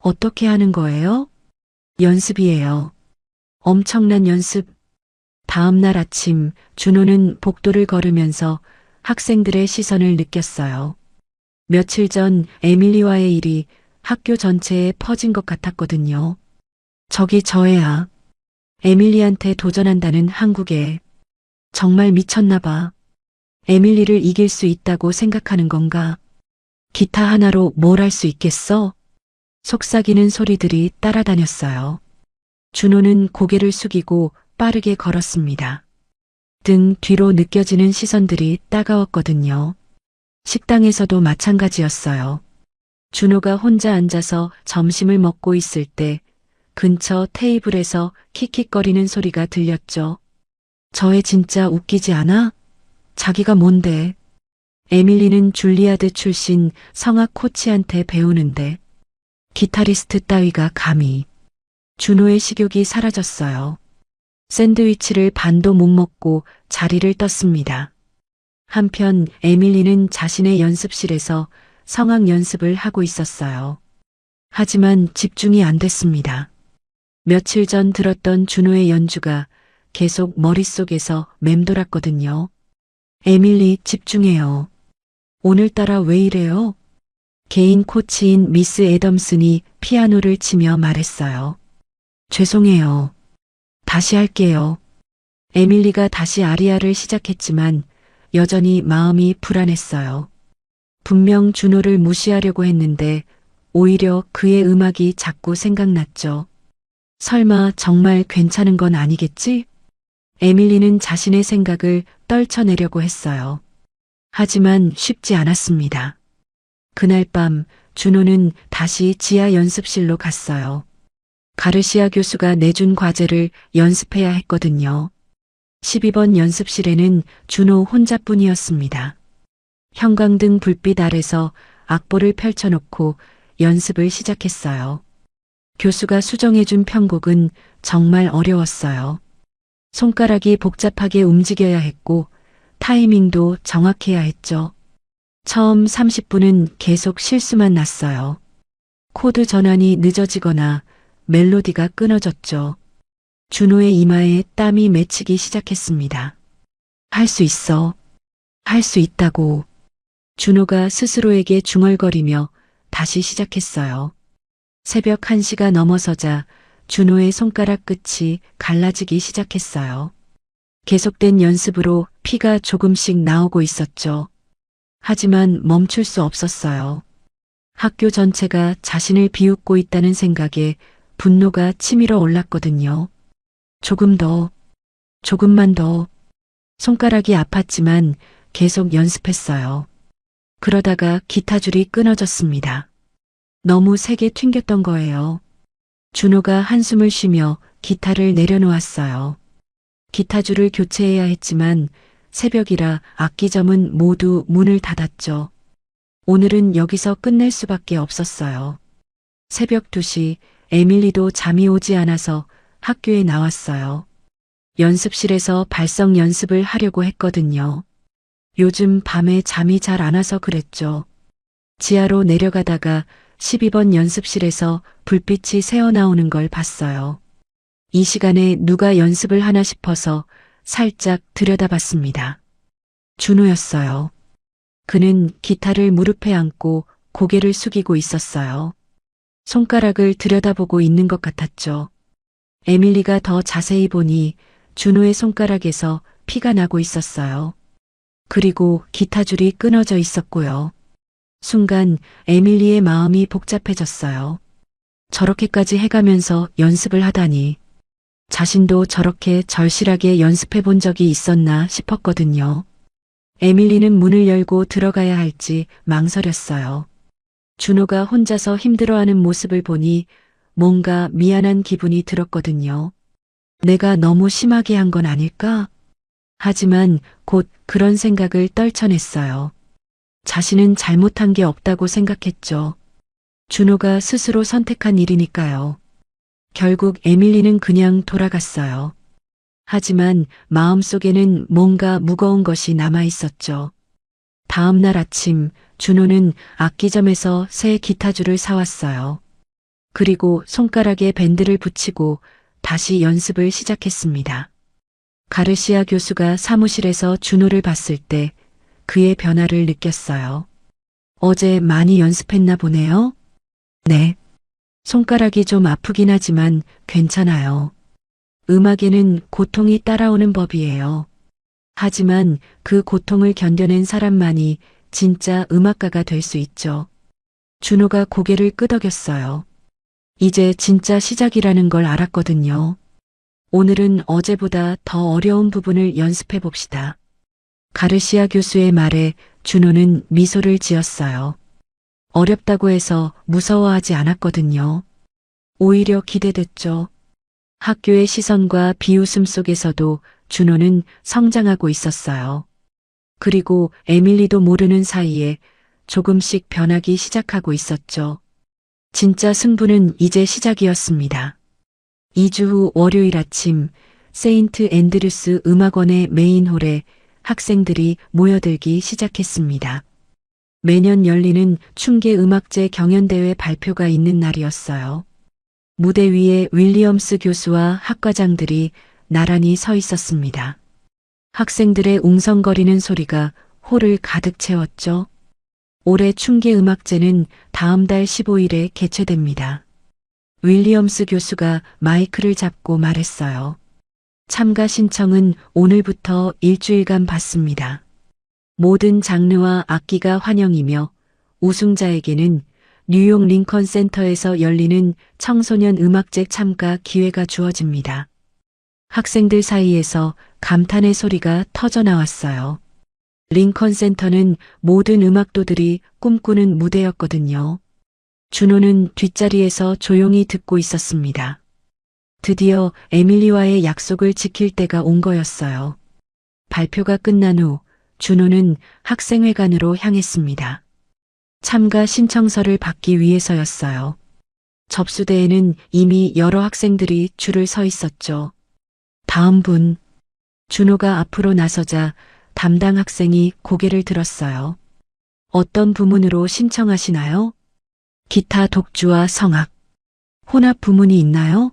어떻게 하는 거예요? 연습이에요. 엄청난 연습. 다음 날 아침 준호는 복도를 걸으면서 학생들의 시선을 느꼈어요. 며칠 전 에밀리와의 일이 학교 전체에 퍼진 것 같았거든요. 저기 저 애야. 에밀리한테 도전한다는 한국에. 정말 미쳤나 봐. 에밀리를 이길 수 있다고 생각하는 건가? 기타 하나로 뭘 할 수 있겠어? 속삭이는 소리들이 따라다녔어요. 준호는 고개를 숙이고 빠르게 걸었습니다. 등 뒤로 느껴지는 시선들이 따가웠거든요. 식당에서도 마찬가지였어요. 준호가 혼자 앉아서 점심을 먹고 있을 때 근처 테이블에서 킥킥거리는 소리가 들렸죠. 저 애 진짜 웃기지 않아? 자기가 뭔데? 에밀리는 줄리아드 출신 성악 코치한테 배우는데 기타리스트 따위가 감히. 준호의 식욕이 사라졌어요. 샌드위치를 반도 못 먹고 자리를 떴습니다. 한편 에밀리는 자신의 연습실에서 성악 연습을 하고 있었어요. 하지만 집중이 안 됐습니다. 며칠 전 들었던 준호의 연주가 계속 머릿속에서 맴돌았거든요. 에밀리 집중해요. 오늘따라 왜 이래요? 개인 코치인 미스 애덤슨이 피아노를 치며 말했어요. 죄송해요. 다시 할게요. 에밀리가 다시 아리아를 시작했지만 여전히 마음이 불안했어요. 분명 준호를 무시하려고 했는데 오히려 그의 음악이 자꾸 생각났죠. 설마 정말 괜찮은 건 아니겠지? 에밀리는 자신의 생각을 떨쳐내려고 했어요. 하지만 쉽지 않았습니다. 그날 밤 준호는 다시 지하 연습실로 갔어요. 가르시아 교수가 내준 과제를 연습해야 했거든요. 12번 연습실에는 준호 혼자뿐이었습니다. 형광등 불빛 아래서 악보를 펼쳐놓고 연습을 시작했어요. 교수가 수정해준 편곡은 정말 어려웠어요. 손가락이 복잡하게 움직여야 했고 타이밍도 정확해야 했죠. 처음 30분은 계속 실수만 났어요. 코드 전환이 늦어지거나 멜로디가 끊어졌죠. 준호의 이마에 땀이 맺히기 시작했습니다. 할 수 있어. 할 수 있다고. 준호가 스스로에게 중얼거리며 다시 시작했어요. 새벽 1시가 넘어서자 준호의 손가락 끝이 갈라지기 시작했어요. 계속된 연습으로 피가 조금씩 나오고 있었죠. 하지만 멈출 수 없었어요. 학교 전체가 자신을 비웃고 있다는 생각에 분노가 치밀어 올랐거든요. 조금 더, 조금만 더. 손가락이 아팠지만 계속 연습했어요. 그러다가 기타줄이 끊어졌습니다. 너무 세게 튕겼던 거예요. 준호가 한숨을 쉬며 기타를 내려놓았어요. 기타줄을 교체해야 했지만 새벽이라 악기점은 모두 문을 닫았죠. 오늘은 여기서 끝낼 수밖에 없었어요. 새벽 2시 에밀리도 잠이 오지 않아서 학교에 나왔어요. 연습실에서 발성 연습을 하려고 했거든요. 요즘 밤에 잠이 잘 안 와서 그랬죠. 지하로 내려가다가 12번 연습실에서 불빛이 새어나오는 걸 봤어요. 이 시간에 누가 연습을 하나 싶어서 살짝 들여다봤습니다. 준호였어요. 그는 기타를 무릎에 안고 고개를 숙이고 있었어요. 손가락을 들여다보고 있는 것 같았죠. 에밀리가 더 자세히 보니 준호의 손가락에서 피가 나고 있었어요. 그리고 기타줄이 끊어져 있었고요. 순간 에밀리의 마음이 복잡해졌어요. 저렇게까지 해가면서 연습을 하다니. 자신도 저렇게 절실하게 연습해 본 적이 있었나 싶었거든요. 에밀리는 문을 열고 들어가야 할지 망설였어요. 준호가 혼자서 힘들어하는 모습을 보니 뭔가 미안한 기분이 들었거든요. 내가 너무 심하게 한 건 아닐까? 하지만 곧 그런 생각을 떨쳐냈어요. 자신은 잘못한 게 없다고 생각했죠. 준호가 스스로 선택한 일이니까요. 결국 에밀리는 그냥 돌아갔어요. 하지만 마음속에는 뭔가 무거운 것이 남아 있었죠. 다음 날 아침 준호는 악기점에서 새 기타줄을 사왔어요. 그리고 손가락에 밴드를 붙이고 다시 연습을 시작했습니다. 가르시아 교수가 사무실에서 준호를 봤을 때 그의 변화를 느꼈어요. 어제 많이 연습했나 보네요. 네. 손가락이 좀 아프긴 하지만 괜찮아요. 음악에는 고통이 따라오는 법이에요. 하지만 그 고통을 견뎌낸 사람만이 진짜 음악가가 될 수 있죠. 준호가 고개를 끄덕였어요. 이제 진짜 시작이라는 걸 알았거든요. 오늘은 어제보다 더 어려운 부분을 연습해 봅시다. 가르시아 교수의 말에 준호는 미소를 지었어요. 어렵다고 해서 무서워하지 않았거든요. 오히려 기대됐죠. 학교의 시선과 비웃음 속에서도 준호는 성장하고 있었어요. 그리고 에밀리도 모르는 사이에 조금씩 변하기 시작하고 있었죠. 진짜 승부는 이제 시작이었습니다. 2주 후 월요일 아침 세인트 앤드류스 음악원의 메인홀에 학생들이 모여들기 시작했습니다. 매년 열리는 충계음악제 경연대회 발표가 있는 날이었어요. 무대 위에 윌리엄스 교수와 학과장들이 나란히 서 있었습니다. 학생들의 웅성거리는 소리가 홀을 가득 채웠죠. 올해 충계음악제는 다음 달 15일에 개최됩니다. 윌리엄스 교수가 마이크를 잡고 말했어요. 참가 신청은 오늘부터 일주일간 받습니다. 모든 장르와 악기가 환영이며 우승자에게는 뉴욕 링컨 센터에서 열리는 청소년 음악제 참가 기회가 주어집니다. 학생들 사이에서 감탄의 소리가 터져 나왔어요. 링컨 센터는 모든 음악도들이 꿈꾸는 무대였거든요. 준호는 뒷자리에서 조용히 듣고 있었습니다. 드디어 에밀리와의 약속을 지킬 때가 온 거였어요. 발표가 끝난 후 준호는 학생회관으로 향했습니다. 참가 신청서를 받기 위해서였어요. 접수대에는 이미 여러 학생들이 줄을 서 있었죠. 다음 분. 준호가 앞으로 나서자 담당 학생이 고개를 들었어요. 어떤 부문으로 신청하시나요? 기타 독주와 성악. 혼합 부문이 있나요?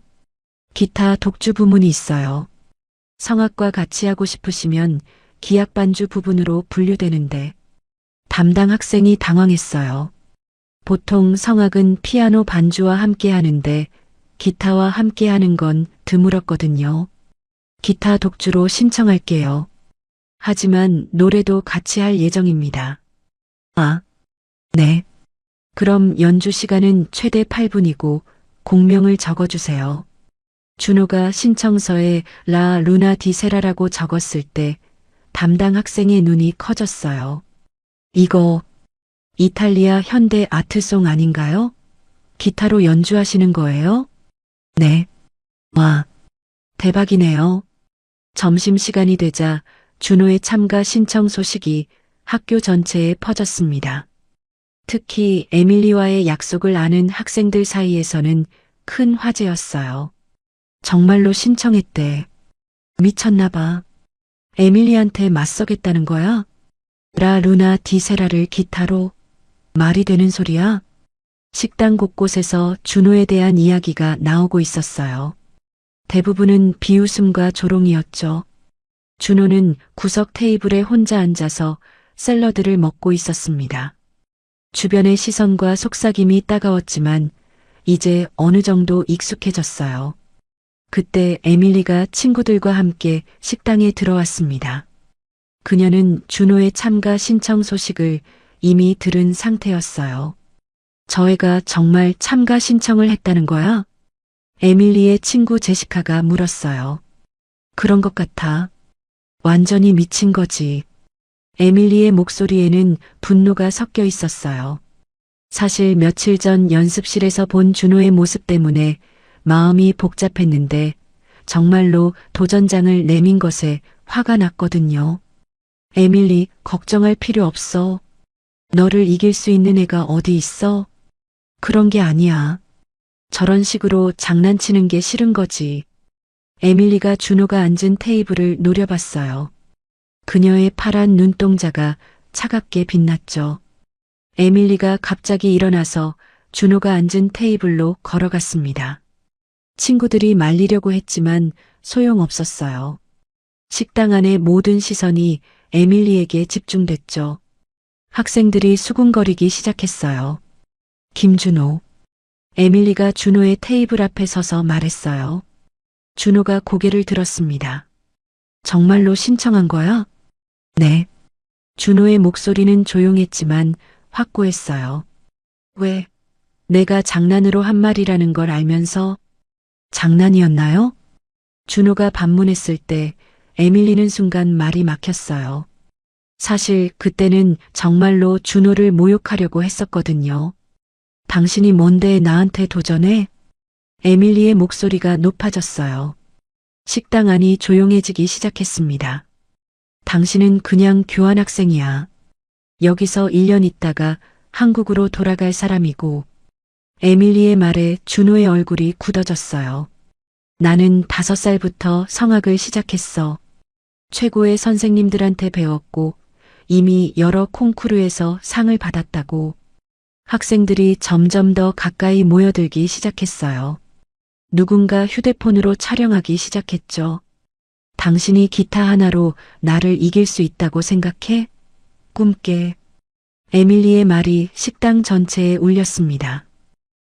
기타 독주 부문이 있어요. 성악과 같이 하고 싶으시면 기악 반주 부분으로 분류되는데 담당 학생이 당황했어요. 보통 성악은 피아노 반주와 함께 하는데 기타와 함께 하는 건 드물었거든요. 기타 독주로 신청할게요. 하지만 노래도 같이 할 예정입니다. 아, 네. 그럼 연주 시간은 최대 8분이고 공명을 적어주세요. 준호가 신청서에 라 루나 디세라라고 적었을 때 담당 학생의 눈이 커졌어요. 이거 이탈리아 현대 아트송 아닌가요? 기타로 연주하시는 거예요? 네. 와, 대박이네요. 점심시간이 되자 준호의 참가 신청 소식이 학교 전체에 퍼졌습니다. 특히 에밀리와의 약속을 아는 학생들 사이에서는 큰 화제였어요. 정말로 신청했대. 미쳤나 봐. 에밀리한테 맞서겠다는 거야? 라 루나 디세라를 기타로? 말이 되는 소리야? 식당 곳곳에서 준호에 대한 이야기가 나오고 있었어요. 대부분은 비웃음과 조롱이었죠. 준호는 구석 테이블에 혼자 앉아서 샐러드를 먹고 있었습니다. 주변의 시선과 속삭임이 따가웠지만 이제 어느 정도 익숙해졌어요. 그때 에밀리가 친구들과 함께 식당에 들어왔습니다. 그녀는 준호의 참가 신청 소식을 이미 들은 상태였어요. 저 애가 정말 참가 신청을 했다는 거야? 에밀리의 친구 제시카가 물었어요. 그런 것 같아. 완전히 미친 거지. 에밀리의 목소리에는 분노가 섞여 있었어요. 사실 며칠 전 연습실에서 본 준호의 모습 때문에 마음이 복잡했는데 정말로 도전장을 내민 것에 화가 났거든요. 에밀리, 걱정할 필요 없어. 너를 이길 수 있는 애가 어디 있어? 그런 게 아니야. 저런 식으로 장난치는 게 싫은 거지. 에밀리가 준호가 앉은 테이블을 노려봤어요. 그녀의 파란 눈동자가 차갑게 빛났죠. 에밀리가 갑자기 일어나서 준호가 앉은 테이블로 걸어갔습니다. 친구들이 말리려고 했지만 소용없었어요. 식당 안의 모든 시선이 에밀리에게 집중됐죠. 학생들이 수군거리기 시작했어요. 김준호. 에밀리가 준호의 테이블 앞에 서서 말했어요. 준호가 고개를 들었습니다. 정말로 신청한 거야? 네. 준호의 목소리는 조용했지만 확고했어요. 왜? 내가 장난으로 한 말이라는 걸 알면서 장난이었나요? 준호가 반문했을 때 에밀리는 순간 말이 막혔어요. 사실 그때는 정말로 준호를 모욕하려고 했었거든요. 당신이 뭔데 나한테 도전해? 에밀리의 목소리가 높아졌어요. 식당 안이 조용해지기 시작했습니다. 당신은 그냥 교환학생이야. 여기서 1년 있다가 한국으로 돌아갈 사람이고. 에밀리의 말에 준호의 얼굴이 굳어졌어요. 나는 5살부터 성악을 시작했어. 최고의 선생님들한테 배웠고 이미 여러 콩쿠르에서 상을 받았다고. 학생들이 점점 더 가까이 모여들기 시작했어요. 누군가 휴대폰으로 촬영하기 시작했죠. 당신이 기타 하나로 나를 이길 수 있다고 생각해? 꿈깨. 에밀리의 말이 식당 전체에 울렸습니다.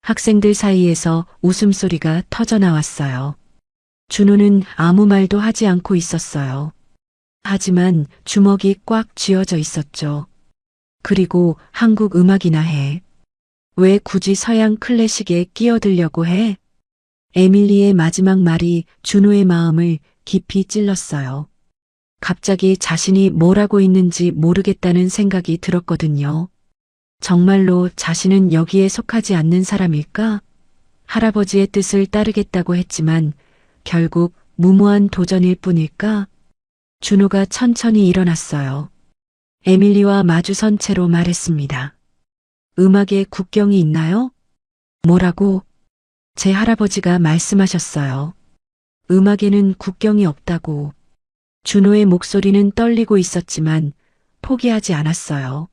학생들 사이에서 웃음소리가 터져나왔어요. 준호는 아무 말도 하지 않고 있었어요. 하지만 주먹이 꽉 쥐어져 있었죠. 그리고 한국 음악이나 해. 왜 굳이 서양 클래식에 끼어들려고 해? 에밀리의 마지막 말이 준호의 마음을 깊이 찔렀어요. 갑자기 자신이 뭘 하고 있는지 모르겠다는 생각이 들었거든요. 정말로 자신은 여기에 속하지 않는 사람일까? 할아버지의 뜻을 따르겠다고 했지만 결국 무모한 도전일 뿐일까? 준호가 천천히 일어났어요. 에밀리와 마주선 채로 말했습니다. 음악에 국경이 있나요? 뭐라고? 제 할아버지가 말씀하셨어요. 음악에는 국경이 없다고. 준호의 목소리는 떨리고 있었지만 포기하지 않았어요.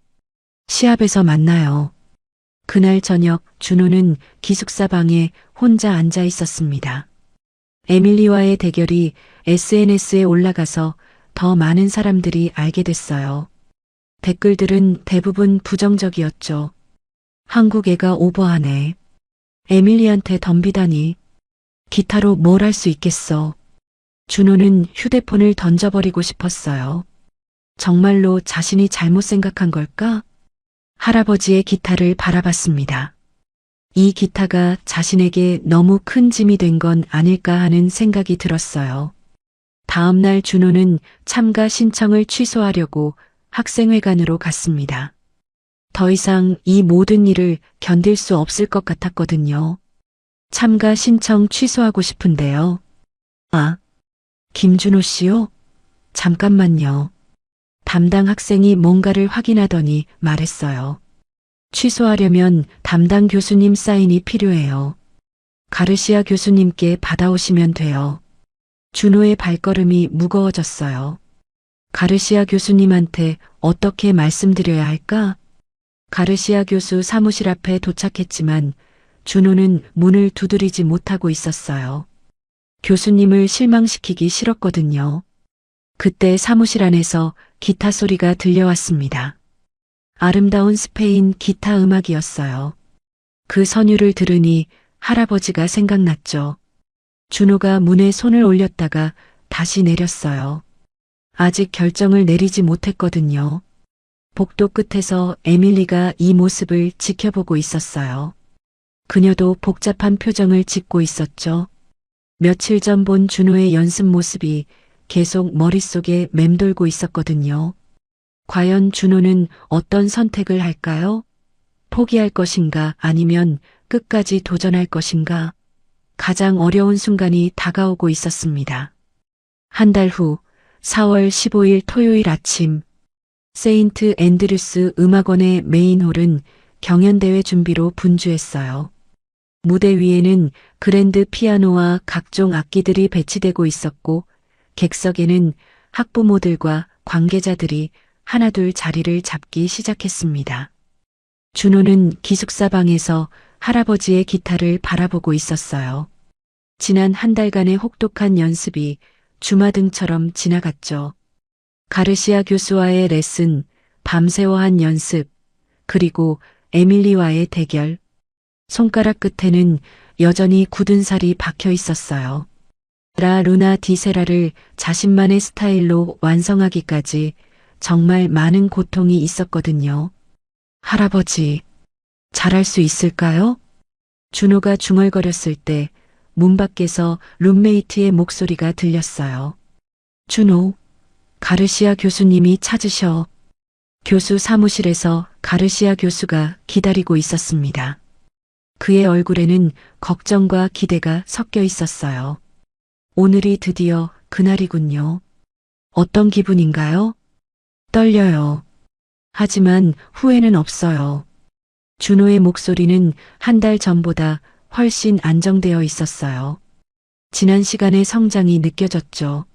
시합에서 만나요. 그날 저녁 준호는 기숙사 방에 혼자 앉아 있었습니다. 에밀리와의 대결이 SNS에 올라가서 더 많은 사람들이 알게 됐어요. 댓글들은 대부분 부정적이었죠. 한국 애가 오버하네. 에밀리한테 덤비다니. 기타로 뭘 할 수 있겠어. 준호는 휴대폰을 던져버리고 싶었어요. 정말로 자신이 잘못 생각한 걸까? 할아버지의 기타를 바라봤습니다. 이 기타가 자신에게 너무 큰 짐이 된 건 아닐까 하는 생각이 들었어요. 다음 날 준호는 참가 신청을 취소하려고 학생회관으로 갔습니다. 더 이상 이 모든 일을 견딜 수 없을 것 같았거든요. 참가 신청 취소하고 싶은데요. 아, 김준호 씨요? 잠깐만요. 담당 학생이 뭔가를 확인하더니 말했어요. 취소하려면 담당 교수님 사인이 필요해요. 가르시아 교수님께 받아오시면 돼요. 준호의 발걸음이 무거워졌어요. 가르시아 교수님한테 어떻게 말씀드려야 할까? 가르시아 교수 사무실 앞에 도착했지만 준호는 문을 두드리지 못하고 있었어요. 교수님을 실망시키기 싫었거든요. 그때 사무실 안에서 기타 소리가 들려왔습니다. 아름다운 스페인 기타 음악이었어요. 그 선율을 들으니 할아버지가 생각났죠. 준호가 문에 손을 올렸다가 다시 내렸어요. 아직 결정을 내리지 못했거든요. 복도 끝에서 에밀리가 이 모습을 지켜보고 있었어요. 그녀도 복잡한 표정을 짓고 있었죠. 며칠 전 본 준호의 연습 모습이 계속 머릿속에 맴돌고 있었거든요. 과연 준호는 어떤 선택을 할까요? 포기할 것인가 아니면 끝까지 도전할 것인가? 가장 어려운 순간이 다가오고 있었습니다. 한 달 후 4월 15일 토요일 아침 세인트 앤드류스 음악원의 메인홀은 경연대회 준비로 분주했어요. 무대 위에는 그랜드 피아노와 각종 악기들이 배치되고 있었고 객석에는 학부모들과 관계자들이 하나둘 자리를 잡기 시작했습니다. 준호는 기숙사 방에서 할아버지의 기타를 바라보고 있었어요. 지난 한 달간의 혹독한 연습이 주마등처럼 지나갔죠. 가르시아 교수와의 레슨, 밤새워 한 연습, 그리고 에밀리와의 대결. 손가락 끝에는 여전히 굳은 살이 박혀 있었어요. 라 루나 디세라를 자신만의 스타일로 완성하기까지 정말 많은 고통이 있었거든요. 할아버지, 잘할 수 있을까요? 준호가 중얼거렸을 때 문 밖에서 룸메이트의 목소리가 들렸어요. 준호, 가르시아 교수님이 찾으셔. 교수 사무실에서 가르시아 교수가 기다리고 있었습니다. 그의 얼굴에는 걱정과 기대가 섞여 있었어요. 오늘이 드디어 그날이군요. 어떤 기분인가요? 떨려요. 하지만 후회는 없어요. 준호의 목소리는 한 달 전보다 훨씬 안정되어 있었어요. 지난 시간의 성장이 느껴졌죠.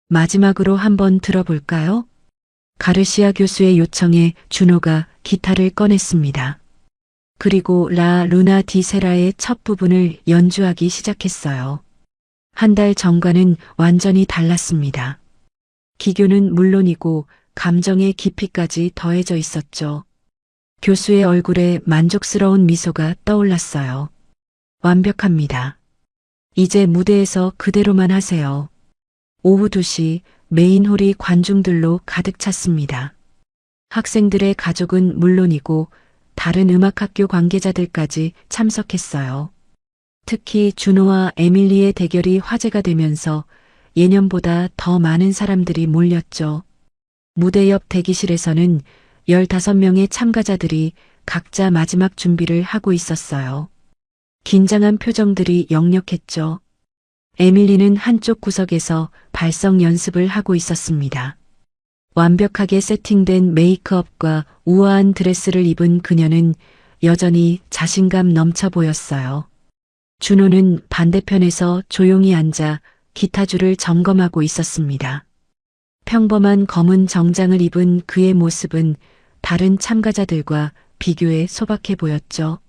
마지막으로 한번 들어볼까요? 가르시아 교수의 요청에 준호가 기타를 꺼냈습니다. 그리고 라 루나 디세라의 첫 부분을 연주하기 시작했어요. 한 달 전과는 완전히 달랐습니다. 기교는 물론이고 감정의 깊이까지 더해져 있었죠. 교수의 얼굴에 만족스러운 미소가 떠올랐어요. 완벽합니다. 이제 무대에서 그대로만 하세요. 오후 2시 메인홀이 관중들로 가득 찼습니다. 학생들의 가족은 물론이고 다른 음악학교 관계자들까지 참석했어요. 특히 준호와 에밀리의 대결이 화제가 되면서 예년보다 더 많은 사람들이 몰렸죠. 무대 옆 대기실에서는 15명의 참가자들이 각자 마지막 준비를 하고 있었어요. 긴장한 표정들이 역력했죠. 에밀리는 한쪽 구석에서 발성 연습을 하고 있었습니다. 완벽하게 세팅된 메이크업과 우아한 드레스를 입은 그녀는 여전히 자신감 넘쳐 보였어요. 준호는 반대편에서 조용히 앉아 기타줄을 점검하고 있었습니다. 평범한 검은 정장을 입은 그의 모습은 다른 참가자들과 비교해 소박해 보였죠.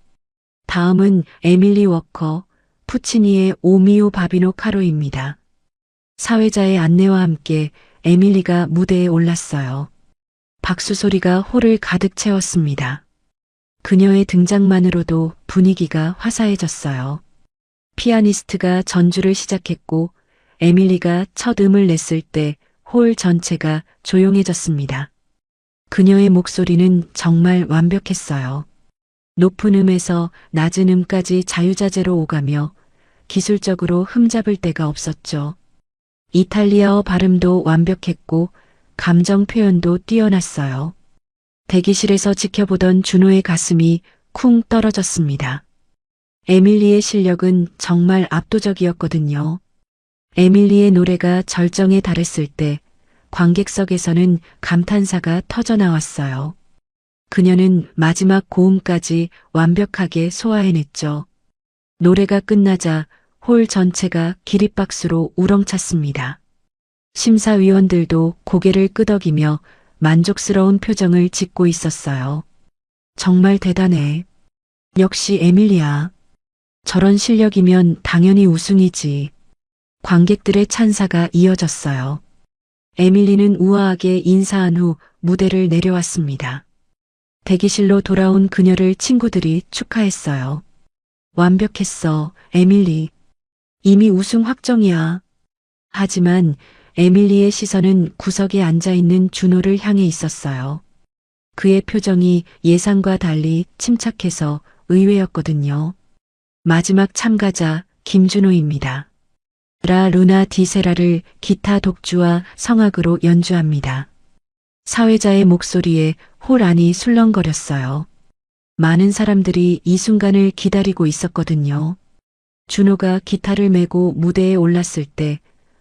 다음은 에밀리 워커, 푸치니의 오미오 바비노 카로입니다. 사회자의 안내와 함께 에밀리가 무대에 올랐어요. 박수 소리가 홀을 가득 채웠습니다. 그녀의 등장만으로도 분위기가 화사해졌어요. 피아니스트가 전주를 시작했고 에밀리가 첫 음을 냈을 때 홀 전체가 조용해졌습니다. 그녀의 목소리는 정말 완벽했어요. 높은 음에서 낮은 음까지 자유자재로 오가며 기술적으로 흠잡을 데가 없었죠. 이탈리아어 발음도 완벽했고 감정 표현도 뛰어났어요. 대기실에서 지켜보던 준호의 가슴이 쿵 떨어졌습니다. 에밀리의 실력은 정말 압도적이었거든요. 에밀리의 노래가 절정에 달했을 때 관객석에서는 감탄사가 터져나왔어요. 그녀는 마지막 고음까지 완벽하게 소화해냈죠. 노래가 끝나자 홀 전체가 기립박수로 우렁찼습니다. 심사위원들도 고개를 끄덕이며 만족스러운 표정을 짓고 있었어요. 정말 대단해. 역시 에밀리야. 저런 실력이면 당연히 우승이지. 관객들의 찬사가 이어졌어요. 에밀리는 우아하게 인사한 후 무대를 내려왔습니다. 대기실로 돌아온 그녀를 친구들이 축하했어요. 완벽했어, 에밀리. 이미 우승 확정이야. 하지만 에밀리의 시선은 구석에 앉아있는 준호를 향해 있었어요. 그의 표정이 예상과 달리 침착해서 의외였거든요. 마지막 참가자 김준호입니다. 라 루나 디세라를 기타 독주와 성악으로 연주합니다. 사회자의 목소리에 홀 안이 술렁거렸어요. 많은 사람들이 이 순간을 기다리고 있었거든요. 준호가 기타를 메고 무대에 올랐을 때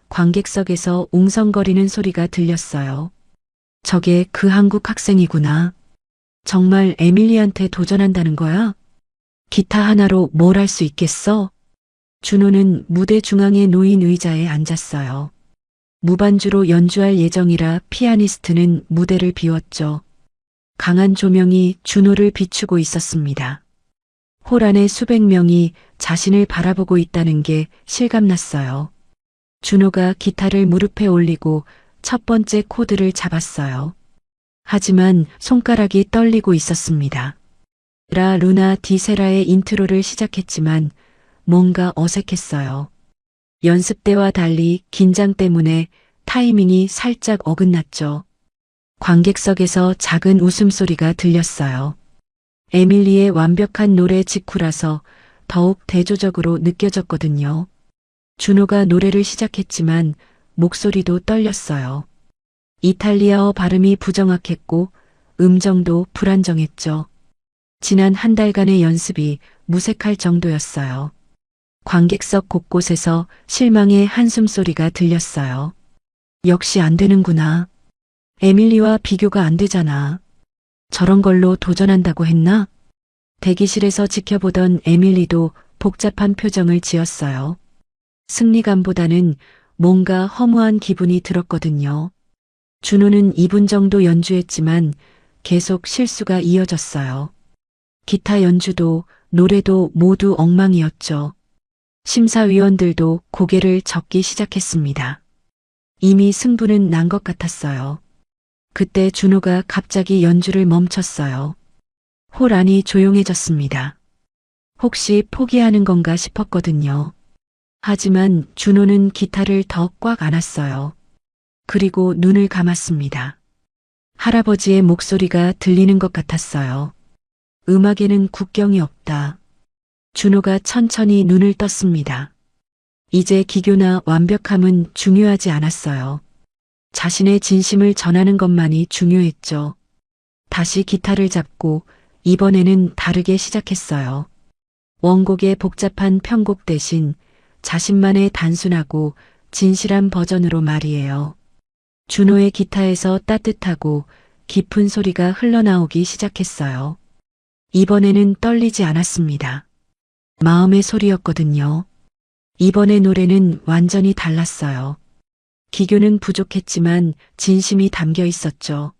관객석에서 웅성거리는 소리가 들렸어요. 저게 그 한국 학생이구나. 정말 에밀리한테 도전한다는 거야? 기타 하나로 뭘 할 수 있겠어? 준호는 무대 중앙에 놓인 의자에 앉았어요. 무반주로 연주할 예정이라 피아니스트는 무대를 비웠죠. 강한 조명이 준호를 비추고 있었습니다. 홀 안에 수백 명이 자신을 바라보고 있다는 게 실감났어요. 준호가 기타를 무릎에 올리고 첫 번째 코드를 잡았어요. 하지만 손가락이 떨리고 있었습니다. 라 루나 디세라의 인트로를 시작했지만 뭔가 어색했어요. 연습 때와 달리 긴장 때문에 타이밍이 살짝 어긋났죠. 관객석에서 작은 웃음소리가 들렸어요. 에밀리의 완벽한 노래 직후라서 더욱 대조적으로 느껴졌거든요. 준호가 노래를 시작했지만 목소리도 떨렸어요. 이탈리아어 발음이 부정확했고 음정도 불안정했죠. 지난 한 달간의 연습이 무색할 정도였어요. 관객석 곳곳에서 실망의 한숨소리가 들렸어요. 역시 안 되는구나. 에밀리와 비교가 안 되잖아. 저런 걸로 도전한다고 했나? 대기실에서 지켜보던 에밀리도 복잡한 표정을 지었어요. 승리감보다는 뭔가 허무한 기분이 들었거든요. 준호는 2분 정도 연주했지만 계속 실수가 이어졌어요. 기타 연주도 노래도 모두 엉망이었죠. 심사위원들도 고개를 젓기 시작했습니다. 이미 승부는 난 것 같았어요. 그때 준호가 갑자기 연주를 멈췄어요. 홀 안이 조용해졌습니다. 혹시 포기하는 건가 싶었거든요. 하지만 준호는 기타를 더 꽉 안았어요. 그리고 눈을 감았습니다. 할아버지의 목소리가 들리는 것 같았어요. 음악에는 국경이 없다. 준호가 천천히 눈을 떴습니다. 이제 기교나 완벽함은 중요하지 않았어요. 자신의 진심을 전하는 것만이 중요했죠. 다시 기타를 잡고 이번에는 다르게 시작했어요. 원곡의 복잡한 편곡 대신 자신만의 단순하고 진실한 버전으로 말이에요. 준호의 기타에서 따뜻하고 깊은 소리가 흘러나오기 시작했어요. 이번에는 떨리지 않았습니다. 마음의 소리였거든요. 이번의 노래는 완전히 달랐어요. 기교는 부족했지만 진심이 담겨 있었죠.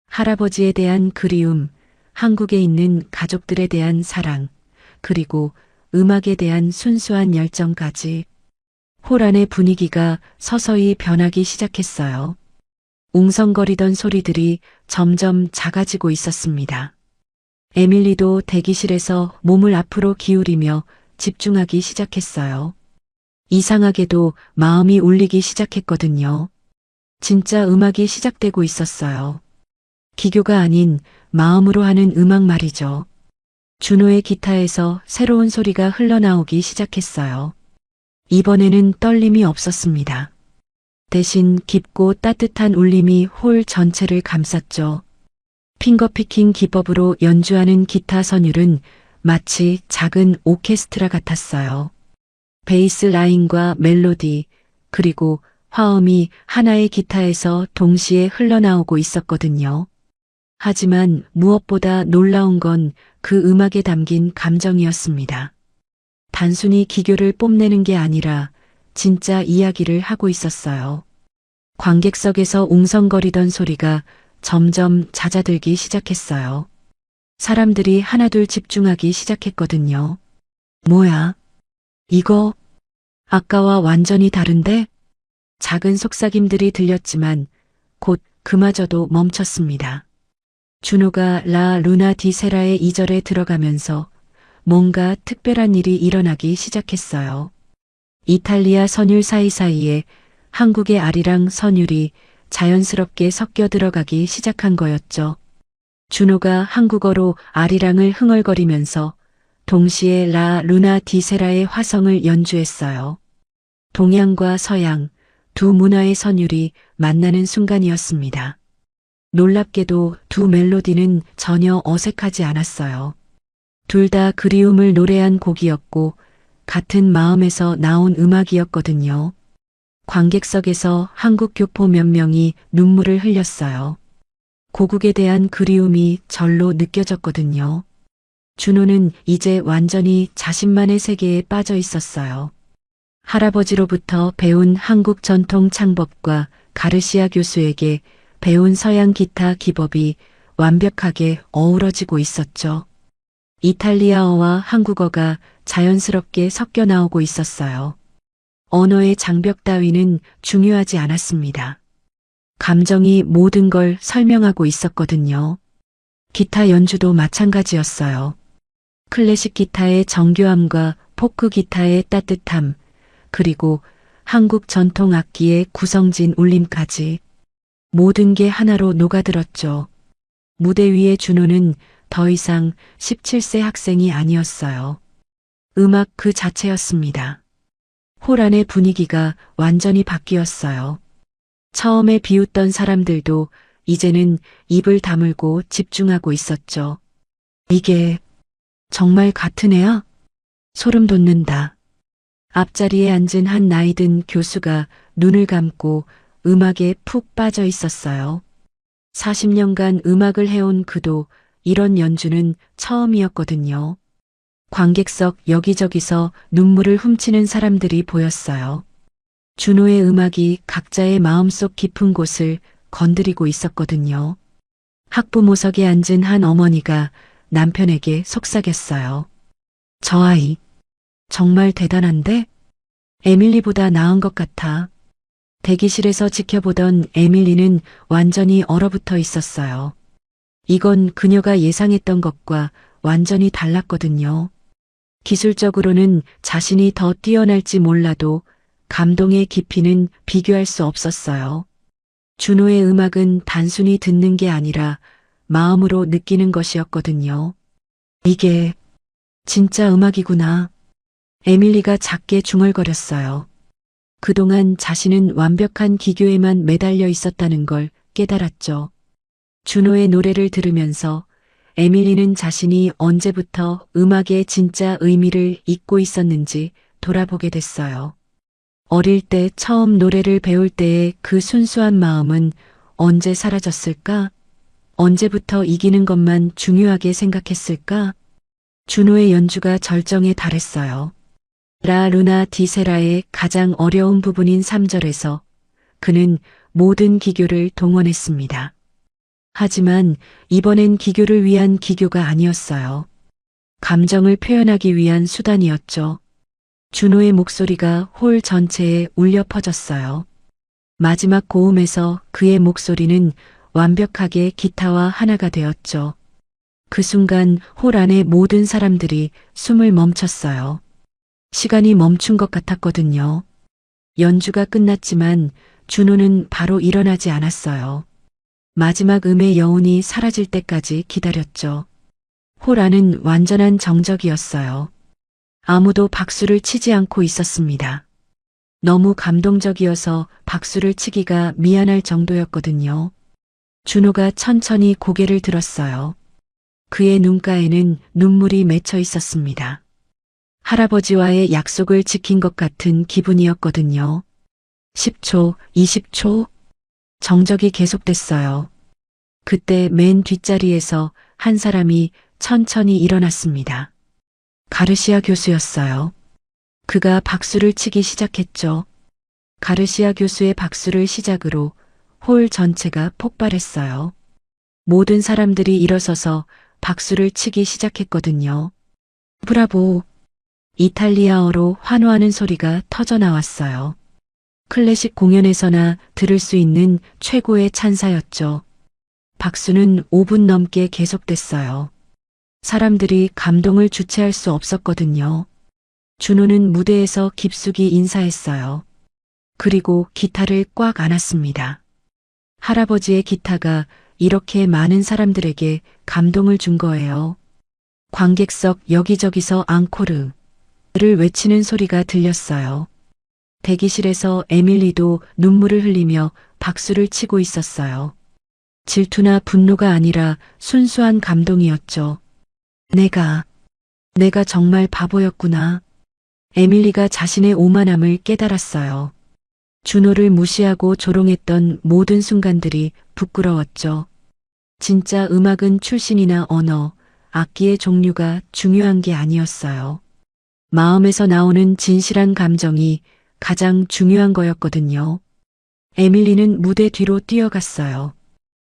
할아버지에 대한 그리움, 한국에 있는 가족들에 대한 사랑, 그리고 음악에 대한 순수한 열정까지. 홀 안의 분위기가 서서히 변하기 시작했어요. 웅성거리던 소리들이 점점 작아지고 있었습니다. 에밀리도 대기실에서 몸을 앞으로 기울이며 집중하기 시작했어요. 이상하게도 마음이 울리기 시작했거든요. 진짜 음악이 시작되고 있었어요. 기교가 아닌 마음으로 하는 음악 말이죠. 준호의 기타에서 새로운 소리가 흘러나오기 시작했어요. 이번에는 떨림이 없었습니다. 대신 깊고 따뜻한 울림이 홀 전체를 감쌌죠. 핑거피킹 기법으로 연주하는 기타 선율은 마치 작은 오케스트라 같았어요. 베이스 라인과 멜로디, 그리고 화음이 하나의 기타에서 동시에 흘러나오고 있었거든요. 하지만 무엇보다 놀라운 건 그 음악에 담긴 감정이었습니다. 단순히 기교를 뽐내는 게 아니라 진짜 이야기를 하고 있었어요. 관객석에서 웅성거리던 소리가 점점 잦아들기 시작했어요. 사람들이 하나둘 집중하기 시작했거든요. 뭐야? 이거 아까와 완전히 다른데? 작은 속삭임들이 들렸지만 곧 그마저도 멈췄습니다. 준호가 라 루나 디 세라의 2절에 들어가면서 뭔가 특별한 일이 일어나기 시작했어요. 이탈리아 선율 사이사이에 한국의 아리랑 선율이 자연스럽게 섞여 들어가기 시작한 거였죠. 준호가 한국어로 아리랑을 흥얼거리면서 동시에 라 루나 디 세라의 화성을 연주했어요. 동양과 서양 두 문화의 선율이 만나는 순간이었습니다. 놀랍게도 두 멜로디는 전혀 어색하지 않았어요. 둘 다 그리움을 노래한 곡이었고 같은 마음에서 나온 음악이었거든요. 관객석에서 한국 교포 몇 명이 눈물을 흘렸어요. 고국에 대한 그리움이 절로 느껴졌거든요. 준호는 이제 완전히 자신만의 세계에 빠져 있었어요. 할아버지로부터 배운 한국 전통 창법과 가르시아 교수에게 배운 서양 기타 기법이 완벽하게 어우러지고 있었죠. 이탈리아어와 한국어가 자연스럽게 섞여 나오고 있었어요. 언어의 장벽 따위는 중요하지 않았습니다. 감정이 모든 걸 설명하고 있었거든요. 기타 연주도 마찬가지였어요. 클래식 기타의 정교함과 포크 기타의 따뜻함, 그리고 한국 전통 악기의 구성진 울림까지 모든 게 하나로 녹아들었죠. 무대 위의 준호는 더 이상 17세 학생이 아니었어요. 음악 그 자체였습니다. 홀 안의 분위기가 완전히 바뀌었어요. 처음에 비웃던 사람들도 이제는 입을 다물고 집중하고 있었죠. 이게 정말 같은 애야? 소름 돋는다. 앞자리에 앉은 한 나이든 교수가 눈을 감고 음악에 푹 빠져 있었어요. 40년간 음악을 해온 그도 이런 연주는 처음이었거든요. 관객석 여기저기서 눈물을 훔치는 사람들이 보였어요. 준호의 음악이 각자의 마음속 깊은 곳을 건드리고 있었거든요. 학부모석에 앉은 한 어머니가 남편에게 속삭였어요. 저 아이, 정말 대단한데? 에밀리보다 나은 것 같아. 대기실에서 지켜보던 에밀리는 완전히 얼어붙어 있었어요. 이건 그녀가 예상했던 것과 완전히 달랐거든요. 기술적으로는 자신이 더 뛰어날지 몰라도 감동의 깊이는 비교할 수 없었어요. 준호의 음악은 단순히 듣는 게 아니라 마음으로 느끼는 것이었거든요. 이게 진짜 음악이구나. 에밀리가 작게 중얼거렸어요. 그동안 자신은 완벽한 기교에만 매달려 있었다는 걸 깨달았죠. 준호의 노래를 들으면서 에밀리는 자신이 언제부터 음악의 진짜 의미를 잊고 있었는지 돌아보게 됐어요. 어릴 때 처음 노래를 배울 때의 그 순수한 마음은 언제 사라졌을까? 언제부터 이기는 것만 중요하게 생각했을까? 준호의 연주가 절정에 달했어요. 라 루나 디세라의 가장 어려운 부분인 3절에서 그는 모든 기교를 동원했습니다. 하지만 이번엔 기교를 위한 기교가 아니었어요. 감정을 표현하기 위한 수단이었죠. 준호의 목소리가 홀 전체에 울려 퍼졌어요. 마지막 고음에서 그의 목소리는 완벽하게 기타와 하나가 되었죠. 그 순간 홀 안의 모든 사람들이 숨을 멈췄어요. 시간이 멈춘 것 같았거든요. 연주가 끝났지만 준호는 바로 일어나지 않았어요. 마지막 음의 여운이 사라질 때까지 기다렸죠. 홀 안은 완전한 정적이었어요. 아무도 박수를 치지 않고 있었습니다. 너무 감동적이어서 박수를 치기가 미안할 정도였거든요. 준호가 천천히 고개를 들었어요. 그의 눈가에는 눈물이 맺혀 있었습니다. 할아버지와의 약속을 지킨 것 같은 기분이었거든요. 10초, 20초, 정적이 계속됐어요. 그때 맨 뒷자리에서 한 사람이 천천히 일어났습니다. 가르시아 교수였어요. 그가 박수를 치기 시작했죠. 가르시아 교수의 박수를 시작으로 홀 전체가 폭발했어요. 모든 사람들이 일어서서 박수를 치기 시작했거든요. 브라보! 이탈리아어로 환호하는 소리가 터져 나왔어요. 클래식 공연에서나 들을 수 있는 최고의 찬사였죠. 박수는 5분 넘게 계속됐어요. 사람들이 감동을 주체할 수 없었거든요. 준호는 무대에서 깊숙이 인사했어요. 그리고 기타를 꽉 안았습니다. 할아버지의 기타가 이렇게 많은 사람들에게 감동을 준 거예요. 관객석 여기저기서 앙코르를 외치는 소리가 들렸어요. 대기실에서 에밀리도 눈물을 흘리며 박수를 치고 있었어요. 질투나 분노가 아니라 순수한 감동이었죠. 내가 정말 바보였구나. 에밀리가 자신의 오만함을 깨달았어요. 준호를 무시하고 조롱했던 모든 순간들이 부끄러웠죠. 진짜 음악은 출신이나 언어, 악기의 종류가 중요한 게 아니었어요. 마음에서 나오는 진실한 감정이 가장 중요한 거였거든요. 에밀리는 무대 뒤로 뛰어갔어요.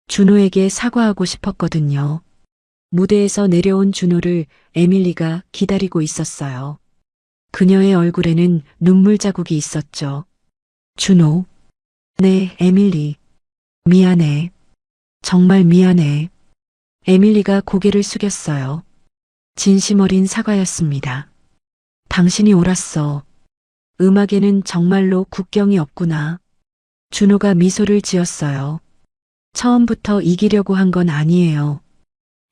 준호에게 사과하고 싶었거든요. 무대에서 내려온 준호를 에밀리가 기다리고 있었어요. 그녀의 얼굴에는 눈물 자국이 있었죠. 준호. 네, 에밀리. 미안해. 정말 미안해. 에밀리가 고개를 숙였어요. 진심 어린 사과였습니다. 당신이 옳았어. 음악에는 정말로 국경이 없구나. 준호가 미소를 지었어요. 처음부터 이기려고 한 건 아니에요.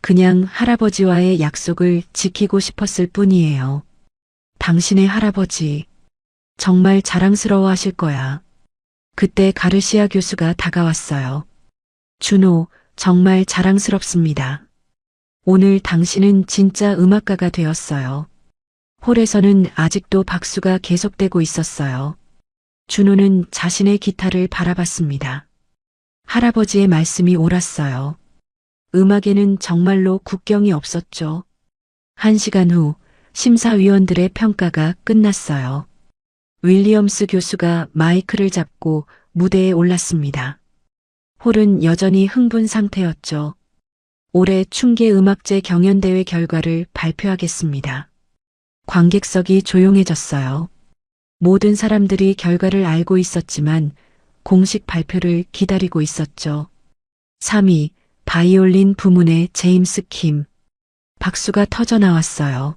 그냥 할아버지와의 약속을 지키고 싶었을 뿐이에요. 당신의 할아버지, 정말 자랑스러워 하실 거야. 그때 가르시아 교수가 다가왔어요. 준호, 정말 자랑스럽습니다. 오늘 당신은 진짜 음악가가 되었어요. 홀에서는 아직도 박수가 계속되고 있었어요. 준호는 자신의 기타를 바라봤습니다. 할아버지의 말씀이 옳았어요. 음악에는 정말로 국경이 없었죠. 1시간 후 심사위원들의 평가가 끝났어요. 윌리엄스 교수가 마이크를 잡고 무대에 올랐습니다. 홀은 여전히 흥분 상태였죠. 올해 충계음악제 경연대회 결과를 발표하겠습니다. 관객석이 조용해졌어요. 모든 사람들이 결과를 알고 있었지만 공식 발표를 기다리고 있었죠. 3위, 바이올린 부문의 제임스 킴. 박수가 터져 나왔어요.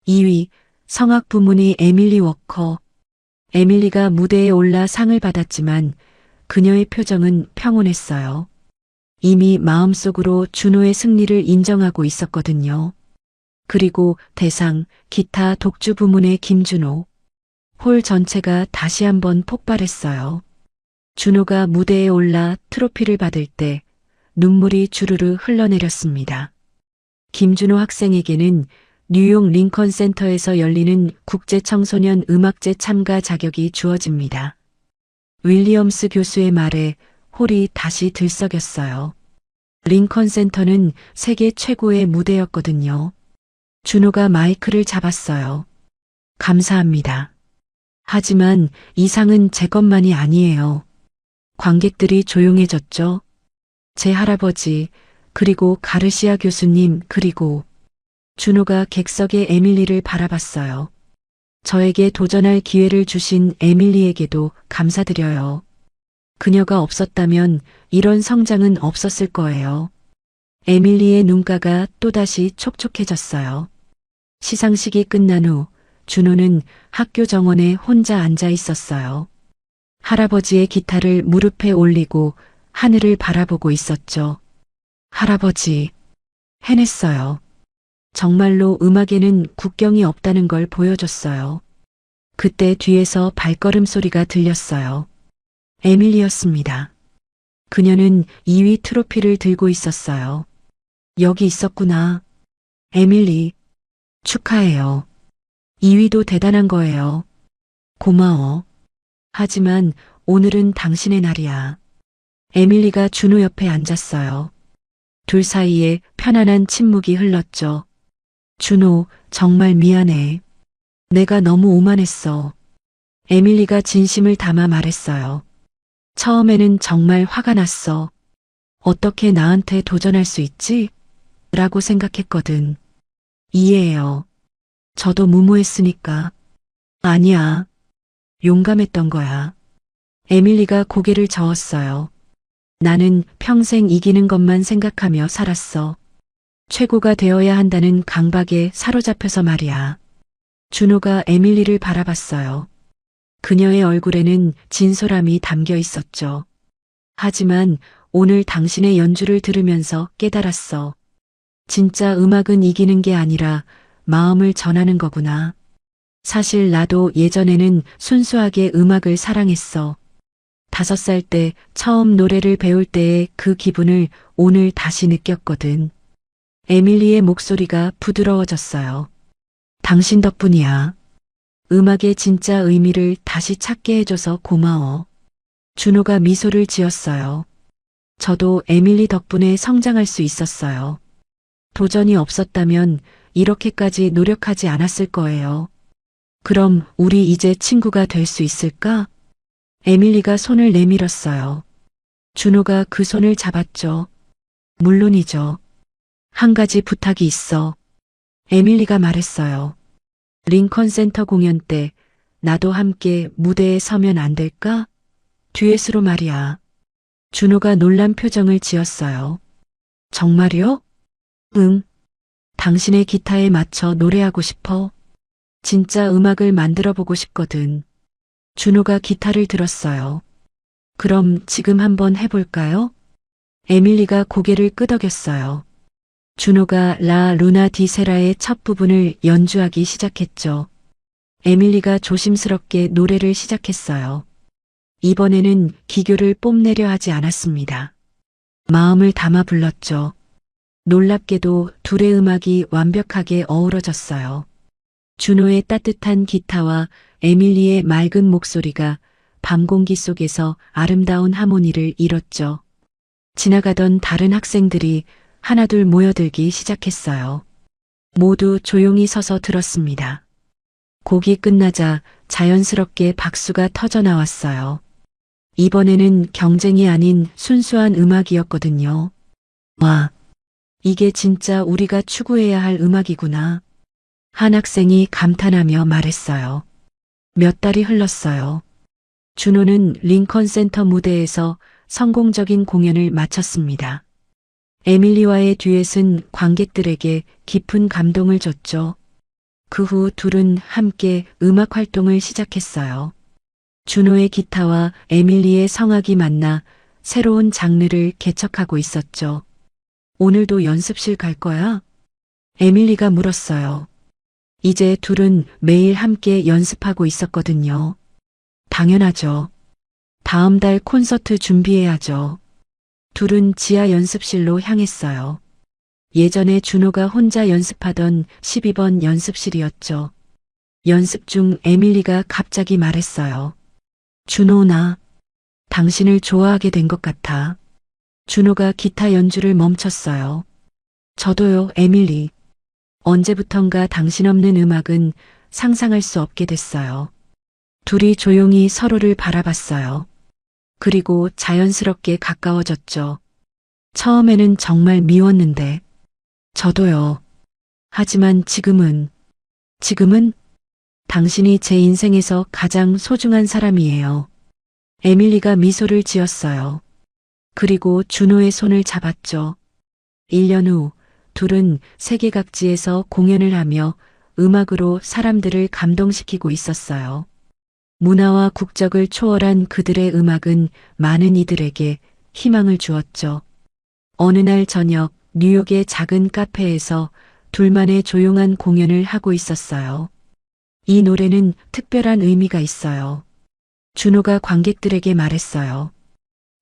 2위, 성악 부문의 에밀리 워커. 에밀리가 무대에 올라 상을 받았지만 그녀의 표정은 평온했어요. 이미 마음속으로 준호의 승리를 인정하고 있었거든요. 그리고 대상, 기타 독주 부문의 김준호. 홀 전체가 다시 한번 폭발했어요. 준호가 무대에 올라 트로피를 받을 때 눈물이 주르르 흘러내렸습니다. 김준호 학생에게는 뉴욕 링컨 센터에서 열리는 국제 청소년 음악제 참가 자격이 주어집니다. 윌리엄스 교수의 말에 홀이 다시 들썩였어요. 링컨 센터는 세계 최고의 무대였거든요. 준호가 마이크를 잡았어요. 감사합니다. 하지만 이 상은 제 것만이 아니에요. 관객들이 조용해졌죠. 제 할아버지, 그리고 가르시아 교수님, 그리고 준호가 객석의 에밀리를 바라봤어요. 저에게 도전할 기회를 주신 에밀리에게도 감사드려요. 그녀가 없었다면 이런 성장은 없었을 거예요. 에밀리의 눈가가 또다시 촉촉해졌어요. 시상식이 끝난 후 준호는 학교 정원에 혼자 앉아 있었어요. 할아버지의 기타를 무릎에 올리고 하늘을 바라보고 있었죠. 할아버지, 해냈어요. 정말로 음악에는 국경이 없다는 걸 보여줬어요. 그때 뒤에서 발걸음 소리가 들렸어요. 에밀리였습니다. 그녀는 2위 트로피를 들고 있었어요. 여기 있었구나. 에밀리, 축하해요. 2위도 대단한 거예요. 고마워. 하지만 오늘은 당신의 날이야. 에밀리가 준호 옆에 앉았어요. 둘 사이에 편안한 침묵이 흘렀죠. 준호, 정말 미안해. 내가 너무 오만했어. 에밀리가 진심을 담아 말했어요. 처음에는 정말 화가 났어. 어떻게 나한테 도전할 수 있지? 라고 생각했거든. 이해해요. 저도 무모했으니까. 아니야. 용감했던 거야. 에밀리가 고개를 저었어요. 나는 평생 이기는 것만 생각하며 살았어. 최고가 되어야 한다는 강박에 사로잡혀서 말이야. 준호가 에밀리를 바라봤어요. 그녀의 얼굴에는 진솔함이 담겨 있었죠. 하지만 오늘 당신의 연주를 들으면서 깨달았어. 진짜 음악은 이기는 게 아니라 마음을 전하는 거구나. 사실 나도 예전에는 순수하게 음악을 사랑했어. 5살 때 처음 노래를 배울 때의 그 기분을 오늘 다시 느꼈거든. 에밀리의 목소리가 부드러워졌어요. 당신 덕분이야. 음악의 진짜 의미를 다시 찾게 해줘서 고마워. 준호가 미소를 지었어요. 저도 에밀리 덕분에 성장할 수 있었어요. 도전이 없었다면 이렇게까지 노력하지 않았을 거예요. 그럼 우리 이제 친구가 될 수 있을까? 에밀리가 손을 내밀었어요. 준호가 그 손을 잡았죠. 물론이죠. 한 가지 부탁이 있어. 에밀리가 말했어요. 링컨 센터 공연 때 나도 함께 무대에 서면 안 될까? 듀엣으로 말이야. 준호가 놀란 표정을 지었어요. 정말요? 응. 당신의 기타에 맞춰 노래하고 싶어. 진짜 음악을 만들어 보고 싶거든. 준호가 기타를 들었어요. 그럼 지금 한번 해볼까요? 에밀리가 고개를 끄덕였어요. 준호가 라 루나 디 세라의 첫 부분을 연주하기 시작했죠. 에밀리가 조심스럽게 노래를 시작했어요. 이번에는 기교를 뽐내려 하지 않았습니다. 마음을 담아 불렀죠. 놀랍게도 둘의 음악이 완벽하게 어우러졌어요. 준호의 따뜻한 기타와 에밀리의 맑은 목소리가 밤 공기 속에서 아름다운 하모니를 이뤘죠. 지나가던 다른 학생들이 하나둘 모여들기 시작했어요. 모두 조용히 서서 들었습니다. 곡이 끝나자 자연스럽게 박수가 터져 나왔어요. 이번에는 경쟁이 아닌 순수한 음악이었거든요. 와, 이게 진짜 우리가 추구해야 할 음악이구나. 한 학생이 감탄하며 말했어요. 몇 달이 흘렀어요. 준호는 링컨 센터 무대에서 성공적인 공연을 마쳤습니다. 에밀리와의 듀엣은 관객들에게 깊은 감동을 줬죠. 그 후 둘은 함께 음악 활동을 시작했어요. 준호의 기타와 에밀리의 성악이 만나 새로운 장르를 개척하고 있었죠. 오늘도 연습실 갈 거야? 에밀리가 물었어요. 이제 둘은 매일 함께 연습하고 있었거든요. 당연하죠. 다음 달 콘서트 준비해야죠. 둘은 지하 연습실로 향했어요. 예전에 준호가 혼자 연습하던 12번 연습실이었죠. 연습 중 에밀리가 갑자기 말했어요. 준호, 나 당신을 좋아하게 된 것 같아. 준호가 기타 연주를 멈췄어요. 저도요, 에밀리. 언제부턴가 당신 없는 음악은 상상할 수 없게 됐어요. 둘이 조용히 서로를 바라봤어요. 그리고 자연스럽게 가까워졌죠. 처음에는 정말 미웠는데. 저도요. 하지만 지금은 당신이 제 인생에서 가장 소중한 사람이에요. 에밀리가 미소를 지었어요. 그리고 준호의 손을 잡았죠. 1년 후 둘은 세계 각지에서 공연을 하며 음악으로 사람들을 감동시키고 있었어요. 문화와 국적을 초월한 그들의 음악은 많은 이들에게 희망을 주었죠. 어느 날 저녁 뉴욕의 작은 카페에서 둘만의 조용한 공연을 하고 있었어요. 이 노래는 특별한 의미가 있어요. 준호가 관객들에게 말했어요.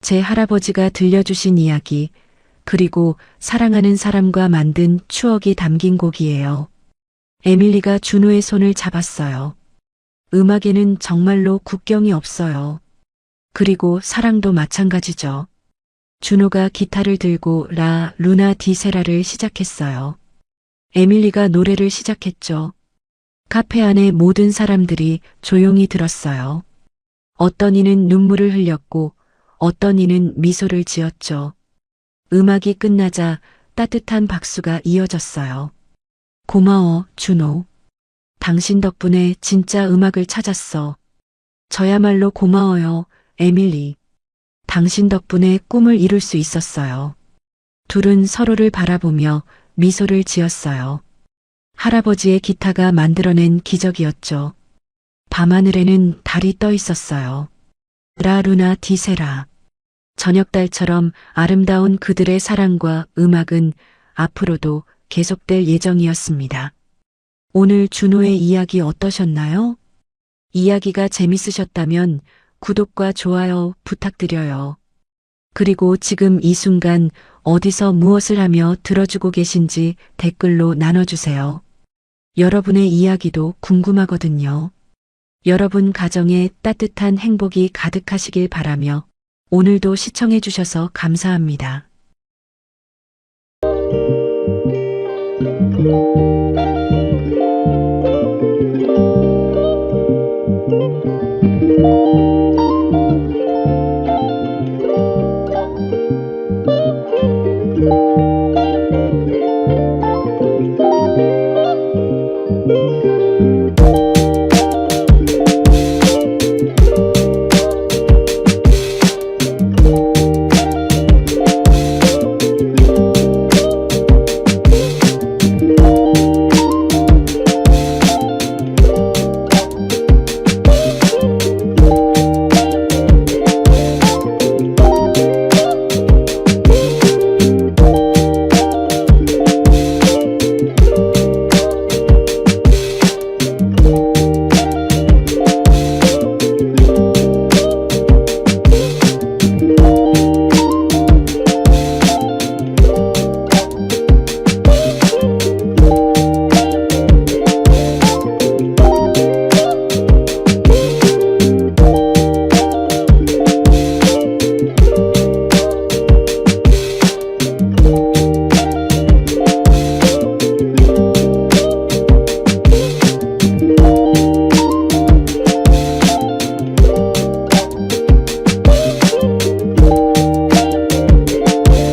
제 할아버지가 들려주신 이야기, 그리고 사랑하는 사람과 만든 추억이 담긴 곡이에요. 에밀리가 준호의 손을 잡았어요. 음악에는 정말로 국경이 없어요. 그리고 사랑도 마찬가지죠. 준호가 기타를 들고 라 루나 디 세라를 시작했어요. 에밀리가 노래를 시작했죠. 카페 안의 모든 사람들이 조용히 들었어요. 어떤 이는 눈물을 흘렸고 어떤 이는 미소를 지었죠. 음악이 끝나자 따뜻한 박수가 이어졌어요. 고마워, 준호. 당신 덕분에 진짜 음악을 찾았어. 저야말로 고마워요, 에밀리. 당신 덕분에 꿈을 이룰 수 있었어요. 둘은 서로를 바라보며 미소를 지었어요. 할아버지의 기타가 만들어낸 기적이었죠. 밤하늘에는 달이 떠 있었어요. 라 루나 디 세라. 저녁달처럼 아름다운 그들의 사랑과 음악은 앞으로도 계속될 예정이었습니다. 오늘 준호의 이야기 어떠셨나요? 이야기가 재밌으셨다면 구독과 좋아요 부탁드려요. 그리고 지금 이 순간 어디서 무엇을 하며 들어주고 계신지 댓글로 나눠주세요. 여러분의 이야기도 궁금하거든요. 여러분 가정에 따뜻한 행복이 가득하시길 바라며 오늘도 시청해주셔서 감사합니다.